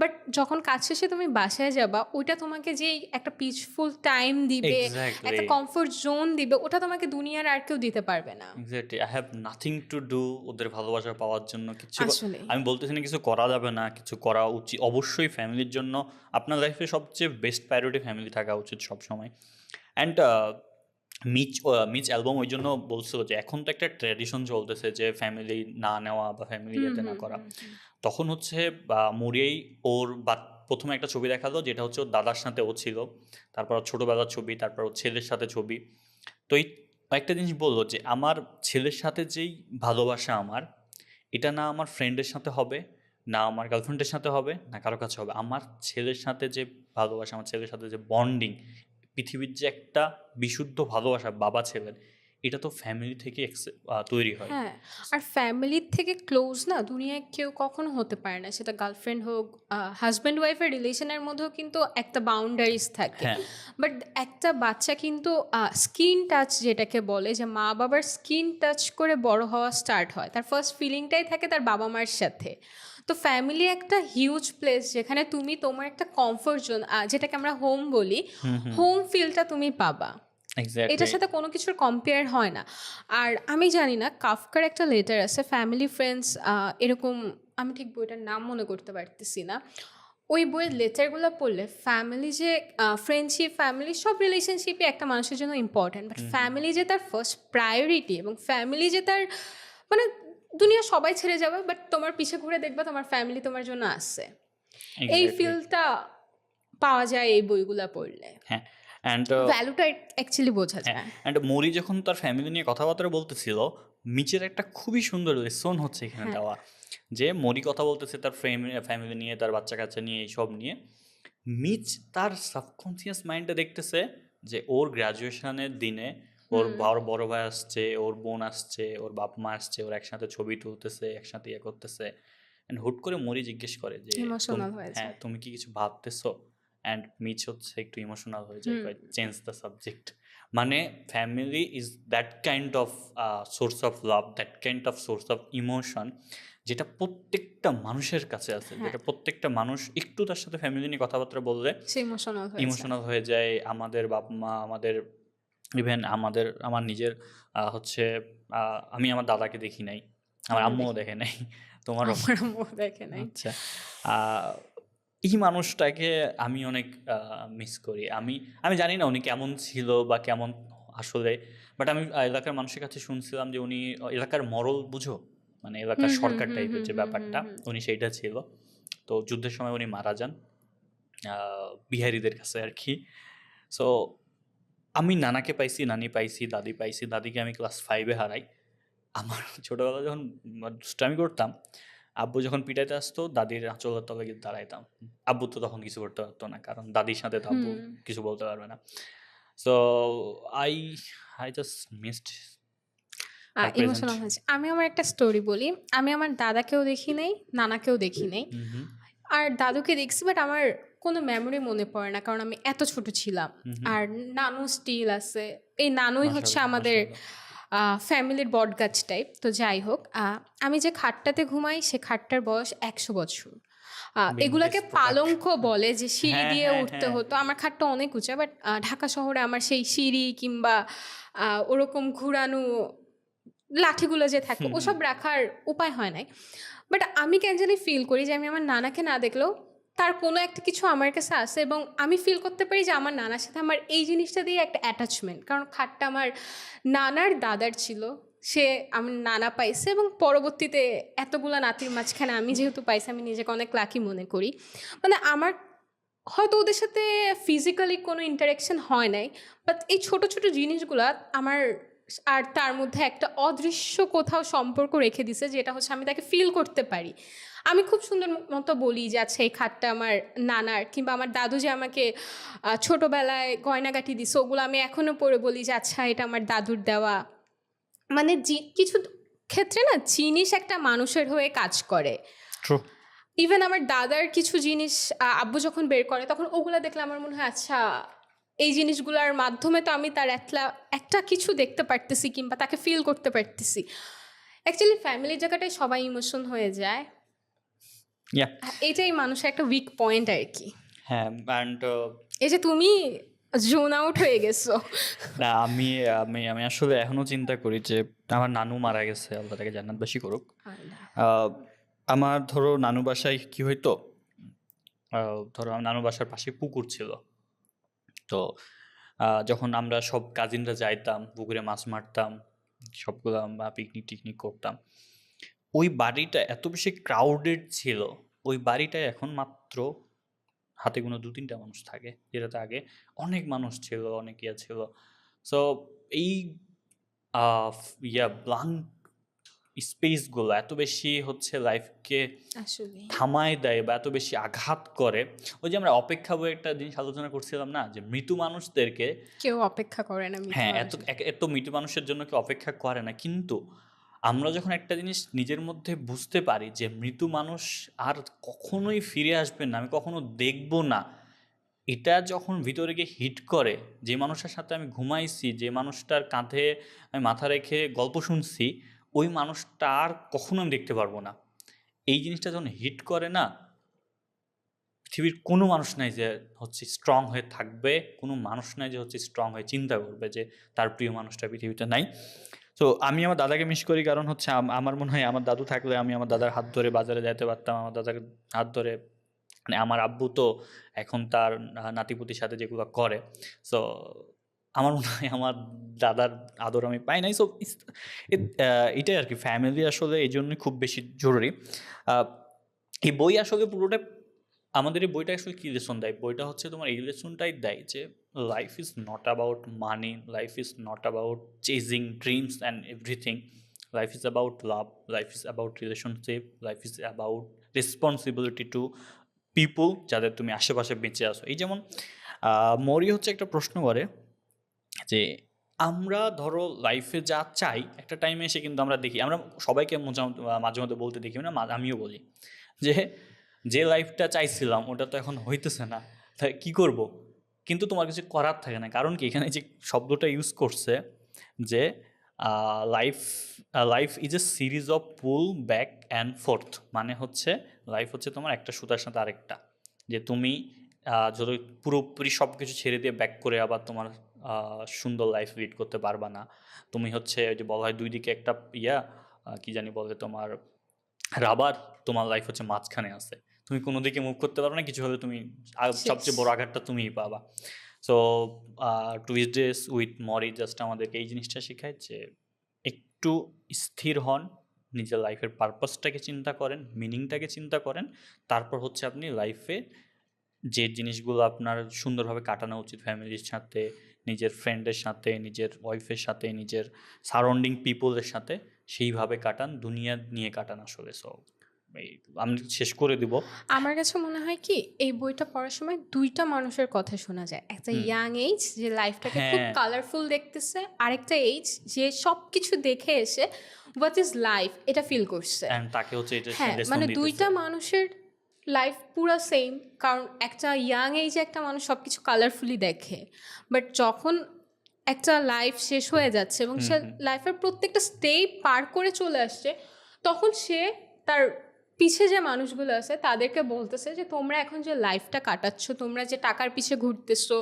বাট যখন কাজ শেষে তুমি বাসায় যাবা, ওইটা তোমাকে যেই একটা পিসফুল টাইম দিবে, এক্সাক্টলি, একটা কমফোর্ট জোন দিবে, ওটা তোমাকে দুনিয়ার আর কেউ দিতে পারবে না। Exactly. I have nothing to do ওদের ভালোবাসা পাওয়ার জন্য। আসলেই। আমি বলতেছি না কিছু করা যাবে না, কিছু করা উচিত। অবশ্যই ফ্যামিলির জন্য আপনার লাইফে সবচেয়ে বেস্ট প্রায়োরিটি ফ্যামিলি থাকা উচিত সবসময়। অ্যান্ড মিচ অ্যালবাম ওই জন্য বলছিল যে এখন তো একটা ট্র্যাডিশন চলতেছে যে ফ্যামিলি না নেওয়া বা ফ্যামিলি হুম, ইয়েতে না হুম, করা। হুম, হুম। তখন হচ্ছে মরিয়াই ওর প্রথমে একটা ছবি দেখালো যেটা হচ্ছে ওর দাদার সাথে ও ছিল, তারপর ওর ছোটোবেলার ছবি, তারপর ওর ছেলের সাথে ছবি। তো এই একটা জিনিস বললো যে আমার ছেলের সাথে যেই ভালোবাসা আমার, এটা না আমার ফ্রেন্ডের সাথে হবে, না আমার গার্লফ্রেন্ডের সাথে হবে, না কারো কাছে হবে। আমার ছেলের সাথে যে ভালোবাসা, আমার ছেলের সাথে যে বন্ডিং, পৃথিবীর যে একটা বিশুদ্ধ ভালোবাসা বাবা ছেলের, এটা তো ফ্যামিলি থেকে তৈরি হয়। হ্যাঁ, আর ফ্যামিলির থেকে ক্লোজ না দুনিয়ায় কেউ কখনো হতে পারে না। সেটা গার্লফ্রেন্ড হোক, হাসব্যান্ড ওয়াইফের রিলেশনের মধ্যেও কিন্তু একটা বাউন্ডারিজ থাকে। হ্যাঁ, বাট একটা বাচ্চা কিন্তু স্কিন টাচ যেটাকে বলে যে মা বাবার স্কিন টাচ করে বড় হওয়া স্টার্ট হয়। তার ফার্স্ট ফিলিংটাই থাকে তার বাবা মার সাথে। তো ফ্যামিলি একটা হিউজ প্লেস যেখানে তুমি তোমার একটা কমফোর্ট জোন, যেটাকে আমরা হোম বলি, হুম, হুম, হোম ফিলটা তুমি পাবা। এটার এক্স্যাক্টলি। সাথে কোনো কিছুর কম্পেয়ার হয় না। আর আমি জানি না কাফকার একটা লেটার আছে ফ্যামিলি ফ্রেন্ডস, এরকম, আমি ঠিক বইটার নাম মনে করতে পারতেছি না। ওই বইয়ের লেটারগুলো পড়লে ফ্যামিলি যে ফ্রেন্ডশিপ, ফ্যামিলি সব রিলেশনশিপই একটা মানুষের জন্য important, but hmm, hmm, family যে তার ফার্স্ট প্রায়োরিটি এবং ফ্যামিলি যে তার মানে দুনিয়া সবাই ছেড়ে যাবে বাট তোমার পিছে ঘুরে দেখবা তোমার ফ্যামিলি তোমার জন্য আসছে। এই এক্স্যাক্টলি। ফিলটা পাওয়া যায় এই বইগুলা পড়লে। হ্যাঁ, অ্যান্ড ভ্যালুটা অ্যাকচুয়ালি বোঝা হ্যাঁ, যায়। অ্যান্ড মরি যখন তার ফ্যামিলি নিয়ে কথাবার্তা বলতেছিল, মিচের একটা খুবই সুন্দর লেসন হচ্ছে এখানে হ্যাঁ। দেওয়া। যে মরি কথা বলতেছে তার ফ্যামিলি নিয়ে, তার বাচ্চা কাচ্চা নিয়ে, এইসব নিয়ে। মিচ তার সাবকনসিয়াস মাইন্ডে দেখতেছে যে ওর গ্র্যাজুয়েশনের দিনে ওর হুম। বড় ভাই আসছে, ওর বোন আসছে, ওর বাপ মা আসছে, ওর একসাথে ছবি তুলতেছে, একসাথে ইয়ে করতেছে। অ্যান্ড হুট করে মরি জিজ্ঞেস করে যে ইমোশনাল হয়ে হ্যাঁ যায়। তুমি কি কিছু ভাবতেছো? অ্যান্ড মিচ হচ্ছে একটু ইমোশনাল হয়ে যায়, হুম। Change the subject. মানে family is that kind of source of love, that kind of source of emotion, যেটা প্রত্যেকটা মানুষের কাছে আছে, হ্যাঁ, যেটা প্রত্যেকটা মানুষ একটু তার সাথে ফ্যামিলি নিয়ে কথাবার্তা বললে সে ইমোশনাল হয়ে যায়। ইমোশনাল হয়ে যায়। আমাদের বাপ মা, আমাদের ইভেন আমার নিজের হচ্ছে আমি আমার দাদাকে দেখি নাই, আমার আমিও আম্মুও দেখি। দেখে নাই, তোমারও? আমার আম্মুও দেখে নাই। আচ্ছা। আহ, এই মানুষটাকে আমি অনেক মিস করি। আমি জানি না উনি কেমন ছিল বা কেমন আসলে, বাট আমি এলাকার মানুষের কাছে শুনছিলাম যে উনি এলাকার মরল বুঝো, মানে এলাকার হুম, হুম, সরকার হুম, টাইপের হুম, যে হুম, হুম, ব্যাপারটা, হুম। উনি সেইটা ছিল। তো যুদ্ধের সময় উনি মারা যান বিহারিদের কাছে আর কি। সো আমি নানাকে পাইছি, নানি পাইছি, দাদি পাইছি। দাদিকে আমি ক্লাস 5-এ হারাই। আমার ছোটবেলায় যখন দুষ্টামি করতাম, আব্বু যখন পিটাইতে আসতো, দাদির আঁচলের তলে গিয়ে দাঁড়াইতাম। আব্বু তো তখন কিছু করতে পারতো না, কারণ দাদির সাথে তো আব্বু হুম। কিছু বলতে পারবে না। So I I just missed her present. Emotional হয়েছে। আমি আমার একটা স্টোরি বলি। আমি আমার দাদাকেও দেখি নাই, নানাকেও দেখি নাই। হুম, হুম, আর দাদুকে দেখছি বাট আমার কোনো মেমোরি মনে পড়ে না কারণ আমি এত ছোট ছিলাম। হুম, হুম। আর নানু স্টিল আছে। এই নানুই হচ্ছে মাশাআল্লাহ, আমাদের মাশাআল্লাহ। ফ্যামিলির বটগাছ টাইপ। তো যাই হোক, আমি যে খাটটাতে ঘুমাই সে খাটটার বয়স ১০০ বছর। এগুলাকে বিন্দেজ প্রোডাক্ট। পালঙ্ক বলে যে সিঁড়ি হ্যাঁ, দিয়ে হ্যাঁ, উঠতে হ্যাঁ। হতো। আমার খাটটা অনেক উঁচা বাট ঢাকা শহরে আমার সেই সিঁড়ি কিংবা ওরকম ঘুরানো লাঠিগুলো যে থাকে হুম, হুম। ওসব রাখার উপায় হয় নাই। বাট আমি কেন জানি ফিল করি যে আমি আমার নানাকে না দেখলেও তার কোনো একটা কিছু আমার কাছে আছে এবং আমি ফিল করতে পারি যে আমার নানার সাথে আমার এই জিনিসটা দিয়ে একটা অ্যাটাচমেন্ট, কারণ খাটটা আমার নানার দাদার ছিল। সে আমার নানা পাইছে এবং পরবর্তীতে এতগুলা নাতির মাঝখানে আমি যেহেতু পাইছি আমি নিজেকে অনেক লাকি মনে করি। মানে আমার হয়তো ওদের সাথে ফিজিক্যালি কোনো ইন্টারেকশন হয় নাই, বাট এই ছোট ছোট জিনিসগুলা আমার আর তার মধ্যে একটা অদৃশ্য কোথাও সম্পর্ক রেখে দিছে, যেটা হচ্ছে আমি তাকে ফিল করতে পারি। আমি খুব সুন্দর মতো বলি যে আচ্ছা এই খাটটা আমার নানার, কিংবা আমার দাদু যে আমাকে ছোটোবেলায় গয়নাগাটি দিছে ওগুলো আমি এখনও পরে বলি যে আচ্ছা এটা আমার দাদুর দেওয়া। মানে কিছু ক্ষেত্রে না জিনিস একটা মানুষের হয়ে কাজ করে। ট্রু। ইভেন আমার দাদার কিছু জিনিস আব্বু যখন বের করে তখন ওগুলা দেখলে আমার মনে হয় আচ্ছা এই জিনিসগুলোর মাধ্যমে তো আমি তার একটা কিছু দেখতে পারতেছি কিংবা তাকে ফিল করতে পারতেছি। অ্যাকচুয়ালি ফ্যামিলির জায়গাটায় সবাই ইমোশন হয়ে যায়। ইয়া। এটাই মানুষের একটা উইক পয়েন্ট আর কি। হ্যাঁ, অ্যান্ড এই যে তুমি জোন আউট হয়ে গেছো। না, আমি আমি আমি আসলে এখনো চিন্তা করি যে আমার নানু মারা গেছে, আল্লাহ তাকে জান্নাতবাসী করুক। আহ, আমার ধরো নানু বাসায় কি হইতো, ধরো আমার নানু বাসার পাশে পুকুর ছিল। তো যখন আমরা সব কাজিনরা যাইতাম পুকুরে মাছ মারতাম, সবগুলো আমরা পিকনিক টিকনিক করতাম, ওই বাড়িটা এত বেশি ক্রাউডেড ছিল। ওই বাড়িটায় এখন মাত্র হাতে গোনা 2-3টা মানুষ থাকে, যেটাতে আগে অনেক মানুষ ছিল, অনেক ইয়ে ছিল। সো এই ব্লাঙ্ক স্পেসগুলো এত বেশি হচ্ছে লাইফকে আসলে থামায় দেয় বা এত বেশি আঘাত করে। ওই যে আমরা অপেক্ষা বই একটা জিনিস আলোচনা করছিলাম না, যে মৃত্যু মানুষদেরকে কেউ অপেক্ষা করে না মৃত্যু হ্যাঁ, মানুষের। এত মৃত্যু মানুষের জন্য কেউ অপেক্ষা করে না, কিন্তু আমরা যখন একটা জিনিস নিজের মধ্যে বুঝতে পারি যে মৃত্যু মানুষ আর কখনোই ফিরে আসবে না, আমি কখনো দেখব না, এটা যখন ভিতরে গিয়ে হিট করে, যে মানুষটার সাথে আমি ঘুমাইছি, যে মানুষটার কাঁধে আমি মাথা রেখে গল্প শুনছি, ওই মানুষটা আর কখনো আমি দেখতে পারবো না। এই জিনিসটা যখন হিট করে না, পৃথিবীর কোনো মানুষ নাই যে হচ্ছে স্ট্রং হয়ে থাকবে, কোনো মানুষ নাই যে হচ্ছে স্ট্রং হয়ে চিন্তা করবে যে তার প্রিয় মানুষটা পৃথিবীতে নাই। তো আমি আমার দাদাকে মিস করি, কারণ হচ্ছে আমার মনে হয় আমার দাদু থাকলে আমি আমার দাদার হাত ধরে বাজারে যাইতে পারতাম, আমার দাদার হাত ধরে, মানে আমার আব্বু তো এখন তার নাতিপুতির সাথে যেগুলো করে, সো আমার মনে হয় আমার দাদার আদর আমি পাই নাই। সো এটাই আর কি, ফ্যামিলি আসলে এই জন্যই খুব বেশি জরুরি। আহ, এই বই আসলে পুরোটা, আমাদের এই বইটা আসলে কী লেসন দেয়, বইটা হচ্ছে তোমার এই লেসনটাই দেয় যে life is not about money, life is not about chasing dreams and everything, life is about love, life is about relationship, life is about responsibility to people যাদের তুমি আশেপাশে বেঁচে আসো। এই যেমন মরি হচ্ছে একটা প্রশ্ন করে যে আমরা ধরো লাইফে যা চাই একটা টাইমে এসে কিন্তু আমরা দেখি, আমরা সবাইকে মাঝে মধ্যে বলতে দেখি না, আমিও বলি যে যে লাইফটা চাইছিলাম ওটা তো এখন হইতেছে না, তাই কী করব? কিন্তু তোমার কিছু করার থাকে না, কারণ কি এখানে যে শব্দটা ইউজ করছে যে life life is a series of pool back and fourth, মানে হচ্ছে লাইফ হচ্ছে তোমার একটা সুতার সাথে আরেকটা, যে তুমি যদি পুরোপুরি সব কিছু ছেড়ে দিয়ে ব্যাক করে আবার তোমার সুন্দর লাইফ লিড করতে পারবা না। তুমি হচ্ছে ওই যে বলা হয় দুই দিকে একটা কি জানি বলে তোমার রাবার, তোমার লাইফ হচ্ছে মাঝখানে আছে, তুমি কোনো দিকে মুভ করতে পারো না, কিছু হলে তুমি সবচেয়ে বড় আঘাতটা তুমিই পাবা। সো টুইসডেজ উইথ মরি জাস্ট আমাদেরকে এই জিনিসটা শেখায় যে একটু স্থির হন, নিজের লাইফের পারপাসটাকে চিন্তা করেন, মিনিংটাকে চিন্তা করেন, তারপর হচ্ছে আপনি লাইফে যে জিনিসগুলো আপনার সুন্দরভাবে কাটানো উচিত ফ্যামিলির সাথে, নিজের ফ্রেন্ডের সাথে, নিজের ওয়াইফের সাথে, নিজের সারাউন্ডিং পিপলের সাথে, সেইভাবে কাটান, দুনিয়া নিয়ে কাটান আসলে। সো আমি শেষ করে দিব। আমার কাছে মনে হয় কি এই বইটা পড়ার সময় দুইটা মানুষের কথা শোনা যায়, একটা ইয়াং এজ যে লাইফটাকে খুব হ্যাঁ। কালারফুল দেখতেছে, আরেকটা এজ যে সব কিছু দেখে এসে হোয়াট ইজ লাইফ এটা ফিল করছে। অ্যান্ড তাকে হচ্ছে এটা হ্যাঁ, lesson মানে দিতেছে। দুইটা মানুষের লাইফ পুরো সেম, কারণ একটা ইয়াং এজে একটা মানুষ সব কিছু কালারফুলি দেখে, বাট যখন একটা লাইফ শেষ হয়ে যাচ্ছে এবং সে লাইফের প্রত্যেকটা স্টেপ পার করে চলে আসছে, তখন সে তার পিছে যে মানুষগুলো আছে তাদেরকে বলতেছে যে তোমরা এখন যে লাইফটা কাটাচ্ছ, তোমরা যে টাকার পিছে ঘুরতেছো,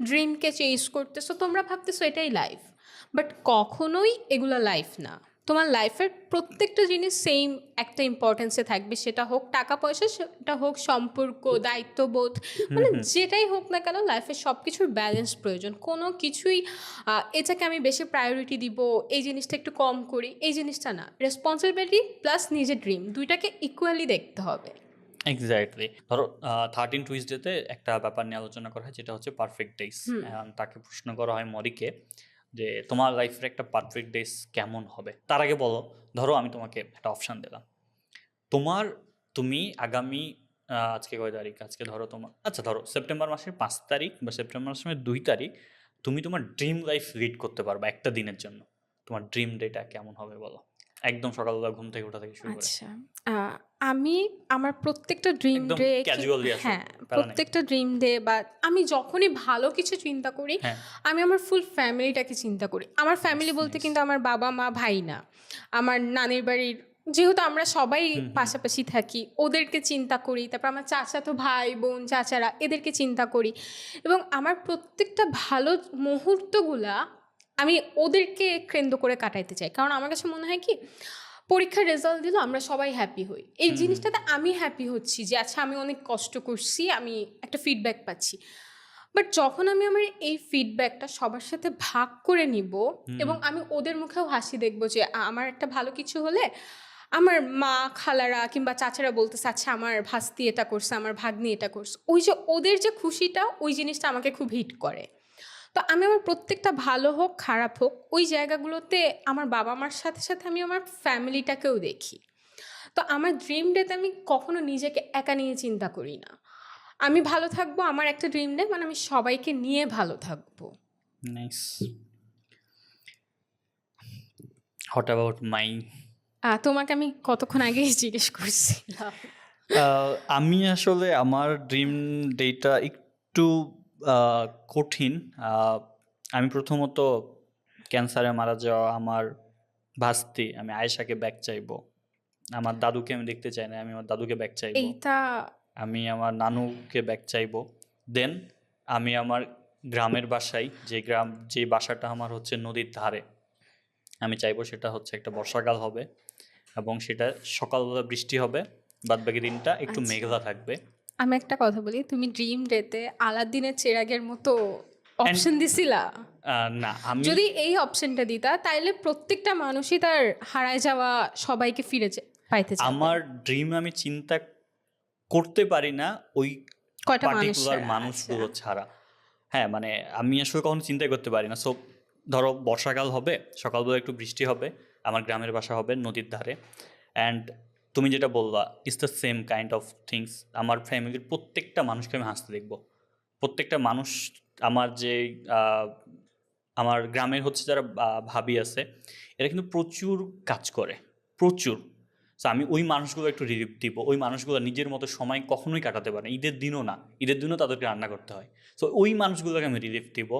ড্রিমকে চেজ করতেছো, তোমরা ভাবতেছো এটাই লাইফ, বাট কখনোই এগুলো লাইফ না। তোমার লাইফের প্রত্যেকটা জিনিস সেম একটা ইম্পর্টেন্সে থাকবে, সেটা হোক টাকা পয়সা, সেটা হোক সম্পর্ক, দায়িত্ববোধ, মানে যেটাই হোক না কেন লাইফের সব কিছুর ব্যালেন্স প্রয়োজন। কোনো কিছুই এটাকে আমি বেশি প্রায়োরিটি দিব, এই জিনিসটা একটু কম করি, এই জিনিসটা না। রেসপন্সিবিলিটি প্লাস নিজের ড্রিম দুইটাকে ইকুয়ালি দেখতে হবে। এক্স্যাক্টলি। ধরো 13 টুইসডেতে একটা ব্যাপার নিয়ে আলোচনা করা হয় যেটা হচ্ছে পারফেক্ট ডেইস। তাকে প্রশ্ন করা হয় মরিকে যে তোমার লাইফের একটা পারফেক্ট ডেজ কেমন হবে? তার আগে বলো, ধরো আমি তোমাকে একটা অপশন দিলাম, তুমি আগামী আজকে কয় তারিখ, আজকে ধরো তোমার, আচ্ছা ধরো সেপ্টেম্বর মাসের 5 তারিখ বা সেপ্টেম্বর মাসের 2 তারিখ, তুমি তোমার ড্রিম লাইফ লিড করতে পারবে একটা দিনের জন্য। তোমার ড্রিম ডেটা কেমন হবে বলো, একদম সকালবেলা ঘুম থেকে ওঠা থেকে শুরু করে। আচ্ছা, আমি আমার প্রত্যেকটা ড্রিম একদম ডে, ক্যাজুয়ালি আসো, হ্যাঁ, প্যারা নেই। প্রত্যেকটা ড্রিম ডে বা আমি যখনই ভালো কিছু চিন্তা করি, হ্যাঁ, আমি আমার ফুল ফ্যামিলিটাকে চিন্তা করি। আমার ফ্যামিলি বলতে nice. কিন্তু আমার বাবা মা ভাই না, আমার নানির বাড়ির, যেহেতু আমরা সবাই পাশাপাশি থাকি, ওদেরকে চিন্তা করি। তারপর আমার চাচাতো ভাই বোন চাচারা, এদেরকে চিন্তা করি। এবং আমার প্রত্যেকটা ভালো মুহূর্তগুলা আমি ওদেরকে কেন্দ্র করে কাটাইতে চাই। কারণ আমার কাছে মনে হয় কি, পরীক্ষার রেজাল্ট দিল, আমরা সবাই হ্যাপি হই। এই জিনিসটাতে আমি হ্যাপি হচ্ছি যে আচ্ছা আমি অনেক কষ্ট করছি, আমি একটা ফিডব্যাক পাচ্ছি। বাট যখন আমি আমার এই ফিডব্যাকটা সবার সাথে ভাগ করে নিব এবং আমি ওদের মুখেও হাসি দেখবো যে আমার একটা ভালো কিছু হলে আমার মা খালারা কিংবা চাচারা বলতেছে আচ্ছা আমার ভাস্তি এটা করছে, আমার ভাগ্নি এটা করছে, ওই যে ওদের যে খুশিটা, ওই জিনিসটা আমাকে খুব হিট করে। তো আমি আমার প্রত্যেকটা ভালো হোক খারাপ হোক, ওই জায়গাগুলোতে আমার বাবা মার সাথে সাথে আমি আমার ফ্যামিলিটাকেও দেখি। তো আমার ড্রিম ডেতে আমি কখনো নিজেকে একা নিয়ে চিন্তা করি না। আমি ভালো থাকবো, আমার একটা ড্রিম ডে মানে আমি সবাইকে নিয়ে ভালো থাকবো। নাইস। What about my? তোমাকে আমি কতক্ষণ আগে জিজ্ঞেস করছিলাম। আমি আসলে আমার ড্রিম ডেটা একটু কঠিন। আমি প্রথমত ক্যান্সারে মারা যাওয়া আমার ভাস্তি, আমি আয়েশাকে ব্যাক চাইবো। আমার দাদুকে আমি দেখতে চাই না, আমি আমার দাদুকে ব্যাক চাইবো। এইটা আমি আমার নানুকে ব্যাক চাইবো। দেন আমি আমার গ্রামের বাসায়, যে বাসাটা আমার হচ্ছে নদীর ধারে, আমি চাইবো সেটা হচ্ছে একটা বর্ষাকাল হবে এবং সেটা সকালবেলা বৃষ্টি হবে, বাদবাকি দিনটা একটু আচ্ছা। মেঘলা থাকবে। আমি একটা কথা বলি, তুমি ড্রিম ডেতে আলাদিনের চেরাগের মতো অপশন দিছিলা? না, আমি যদি এই অপশনটা দিতা তাইলে প্রত্যেকটা মানুষই তার হারায় যাওয়া সবাইকে পাইতে চায়। আমার ড্রিম আমি চিন্তা করতে পারি না ওই কয়টা পার্টিকুলার মানুষের? মানুষগুলো আচ্ছা। ছাড়া। হ্যাঁ, মানে আমি আসলে কখনো চিন্তাই করতে পারি না। সো ধরো বর্ষাকাল হবে, সকালবেলা একটু বৃষ্টি হবে, আমার গ্রামের বাসা হবে নদীর ধারে, অ্যান্ড তুমি যেটা বললা it's the same kind of things. আমার ফ্যামিলির প্রত্যেকটা মানুষকে আমি হাসতে দেখবো। প্রত্যেকটা মানুষ, আমার যে আহ, আমার গ্রামের হচ্ছে যারা ভাবি আছে, এরা কিন্তু প্রচুর কাজ করে, প্রচুর। সো আমি ওই মানুষগুলো একটু রিলিফ দিব। ওই মানুষগুলো নিজের মতো সময় কখনোই কাটাতে পারে না, ঈদের দিনও না, ঈদের দিনও তাদেরকে রান্না করতে হয়। সো ওই মানুষগুলোকে আমি রিলিফ দিব।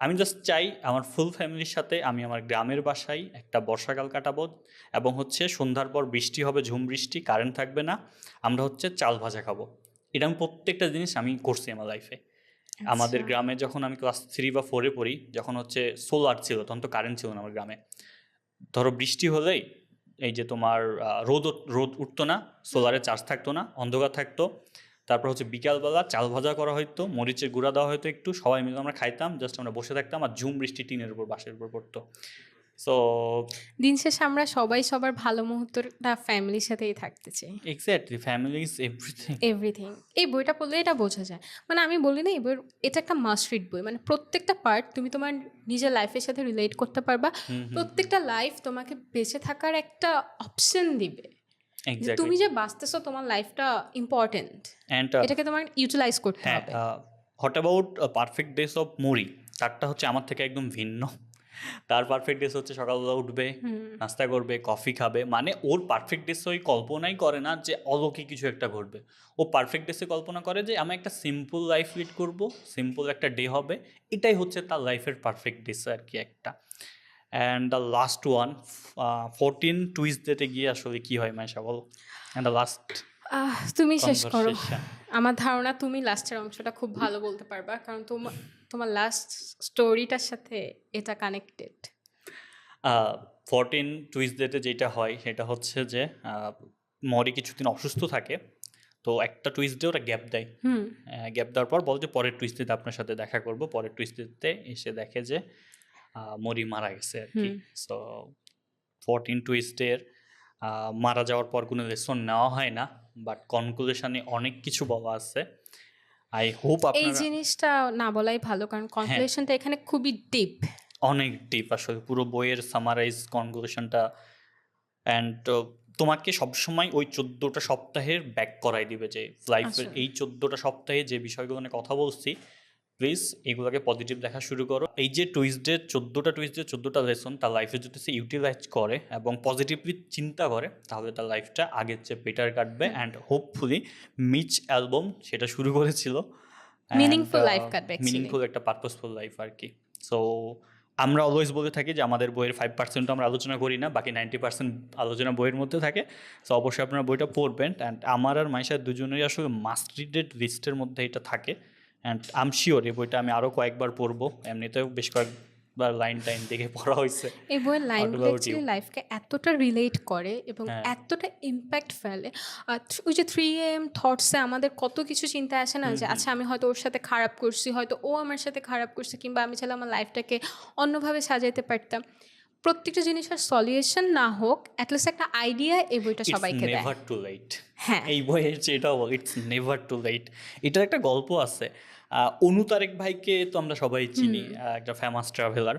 আমি জাস্ট চাই আমার ফুল ফ্যামিলির সাথে আমি আমার গ্রামের বাসায় একটা বর্ষাকাল কাটাবো, এবং হচ্ছে সন্ধ্যার পর বৃষ্টি হবে, ঝুম বৃষ্টি, কারেন্ট থাকবে না, আমরা হচ্ছে চাল ভাজা খাবো। এটা আমি প্রত্যেকটা জিনিস আমি করছি আমার লাইফে। আমাদের আচ্ছা। গ্রামে যখন আমি ক্লাস 3 বা 4-এ পড়ি, যখন হচ্ছে সোলার ছিল, তখন তো কারেন্ট ছিল না আমার গ্রামে। ধরো বৃষ্টি হলেই এই যে তোমার রোদ উঠতো না, সোলারে চার্জ থাকতো না, অন্ধকার থাকতো। তারপর হচ্ছে বিকালবেলা চাল ভাজা করা হতো, মরিচের গুঁড়া দেওয়া হতো একটু, সবাই মিলে আমরা খাইতাম, জাস্ট আমরা বসে থাকতাম, আর ঝুম বৃষ্টি টিনের উপর, বাঁশের উপর পড়তো। সো দিন শেষে আমরা সবাই সবার ভালো মুহূর্তটা ফ্যামিলির সাথেই থাকতে চাই। Exactly, family is everything. Everything. এই বইটা পড়লে এটা বোঝা যায়। মানে আমি বলি না, এই বই, এটা একটা মাস্ট রিড বই। মানে প্রত্যেকটা পার্ট তুমি তোমার নিজের লাইফের সাথে রিলেট করতে পারবা। প্রত্যেকটা লাইফ তোমাকে বেঁচে থাকার একটা অপশন দিবে। যে এক্স্যাক্টলি। তুমি যে বাঁচতেছো, তোমার লাইফটা ইম্পর্টেন্ট, অ্যান্ড এটাকে তোমার ইউটিলাইজ করতে হ্যাঁ, হবে। What about perfect days of Morrie? তারটা হচ্ছে আমার থেকে একদম ভিন্ন। তার পারফেক্ট ডেস হচ্ছে সকালবেলা উঠবে, নাস্তা করবে, কফি খাবে। মানে ওর পারফেক্ট ডেস ওই কল্পনাই করে না যে অলৌকিক কিছু একটা ঘটবে। ও পারফেক্ট ডেসে কল্পনা করে যে আমি একটা সিম্পল লাইফ লিড করব, সিম্পল একটা ডে হবে, এটাই হচ্ছে তার লাইফের পারফেক্ট ডেস আর কি একটা। অ্যান্ড দ্য লাস্ট ওয়ান, 14 টুইসডেতে গিয়ে আসলে কি হয় মাইশা বলো? অ্যান্ড দ্য লাস্ট তুমি শেষ করো। কনভারসেশন। আমার ধারণা তুমি লাস্টের অংশটা খুব ভালো বলতে পারবা, কারণ তোমার তোমার লাস্ট স্টোরিটার সাথে এটা কানেক্টেড। 14 টুইসডেতে যেটা হয় সেটা হচ্ছে যে মরি কিছুদিন অসুস্থ থাকে, তো একটা টুইসডে ওরা গ্যাপ দেয়। গ্যাপ দেওয়ার পর বলে যে পরের টুইসডেতে আপনার সাথে দেখা করব। পরের টুইসডেতে এসে দেখে যে মরি মারা গেছে আর কি। সো 14 টুইসডের মারা যাওয়ার পর কোনো লেসন নেওয়া হয় না, বাট কনক্লুশনে অনেক কিছু বলা আছে। আই হোপ এই আপনারা, জিনিসটা না বলাই ভালো, কারণ কনক্লুশনটা এখানে খুবই ডিপ। অনেক ডিপ আসলে পুরো বইয়ের সামারাইজ কনক্লুশনটা। অ্যান্ড তোমাকে সবসময় ওই 14টা সপ্তাহের ব্যাক করাই দিবে যে লাইফের আসলে এই 14টা সপ্তাহে যে বিষয়গুলো নিয়ে কথা বলছি, প্লিজ এগুলোকে পজিটিভ দেখা শুরু করো। এই যে টুইসডে 14টা লেসন তার লাইফে যদি সে ইউটিলাইজ করে এবং পজিটিভলি চিন্তা করে, তাহলে তার লাইফটা আগের চেয়ে বেটার কাটবে। অ্যান্ড হোপফুলি মিচ অ্যালবাম সেটা শুরু করেছিল, অ্যান্ড মিনিংফুল লাইফ কাটবে অ্যাকচুয়ালি। মিনিংফুল একটা পারপাসফুল লাইফ আর কি। সো আমরা অলওয়েজ বলে থাকি যে আমাদের বইয়ের 5% আমরা আলোচনা করি না, বাকি 90% আলোচনা বইয়ের মধ্যে থাকে। সো অবশ্যই আপনারা বইটা পড়বেন। অ্যান্ড আমার আর মাইশার দুজনেরই আসলে মাস্ট রিডেড লিস্টের মধ্যে এটা থাকে। অ্যান্ড আই এম শিওর এই বইটা আমি আরও কয়েকবার পড়বো, এমনিতেও বেশ কয়েকবার লাইন টাইন দেখে পড়া হয়েছে। এই বইয়ের What লাইনগুলো about you? অ্যাকচুয়ালি লাইফকে এতটা রিলেট করে এবং হ্যাঁ। এতটা ইম্প্যাক্ট ফেলে। আর ওই যে 3 AM থটসে আমাদের কত কিছু চিন্তা আসে না, যে আচ্ছা আমি হয়তো ওর সাথে খারাপ করছি, হয়তো ও আমার সাথে খারাপ করছে, কিংবা আমি চাইলে আমার লাইফটাকে অন্যভাবে সাজাইতে পারতাম। প্রত্যেকটা জিনিসের সলিউশন না হোক, অ্যাটলিস্ট একটা আইডিয়া এই বইটা ইটস সবাইকে দেয়। Never too late. হ্যাঁ। এই বইয়ের যেটা বল, ইটস নেভার টু লেট। এটার একটা গল্প আছে। অনু তারেক ভাইকে তো আমরা সবাই চিনি, একটা ফেমাস ট্রাভেলার।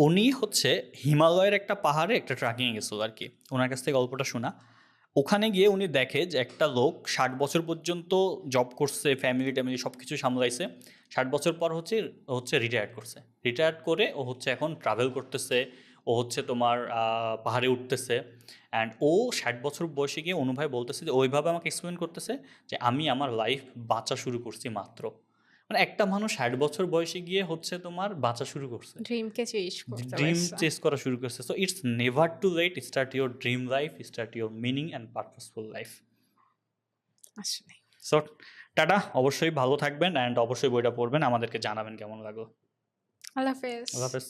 উনি হচ্ছে হিমালয়ের একটা পাহাড়ে একটা ট্রেকিংয়ে গেছিল আর কি, ওনার কাছ থেকে গল্পটা শোনা। ওখানে গিয়ে উনি দেখে যে একটা লোক 60 বছর পর্যন্ত জব করছে, ফ্যামিলি ট্যামিলি সব কিছু সামলাইছে, 60 বছর পর হচ্ছে রিটায়ার করছে। রিটায়ার করে ও হচ্ছে এখন ট্রাভেল করতেছে, ও হচ্ছে তোমার পাহাড়ে উঠতেছে। অ্যান্ড ও 60 বছর বয়সে গিয়ে অনুভব বলতেছে যে ওইভাবে আমাকে এক্সপ্লেন করতেছে যে আমি আমার লাইফ বাঁচা শুরু করছি মাত্র। মানে একটা মানুষ 60 বছর বয়সে গিয়ে হচ্ছে তোমার বাঁচা শুরু করছে, ড্রিমকে চেঞ্জ করতে ড্রিম পারছে। চেস করা শুরু করছে। So it's never too late, start your dream life, start your meaning and purposeful life. আসলে সো টাটা, অবশ্যই ভালো থাকবেন অ্যান্ড অবশ্যই বইটা পড়বেন, আমাদেরকে জানাবেন কেমন লাগলো। আল্লাহ হাফেজ। আল্লাহ হাফেজ।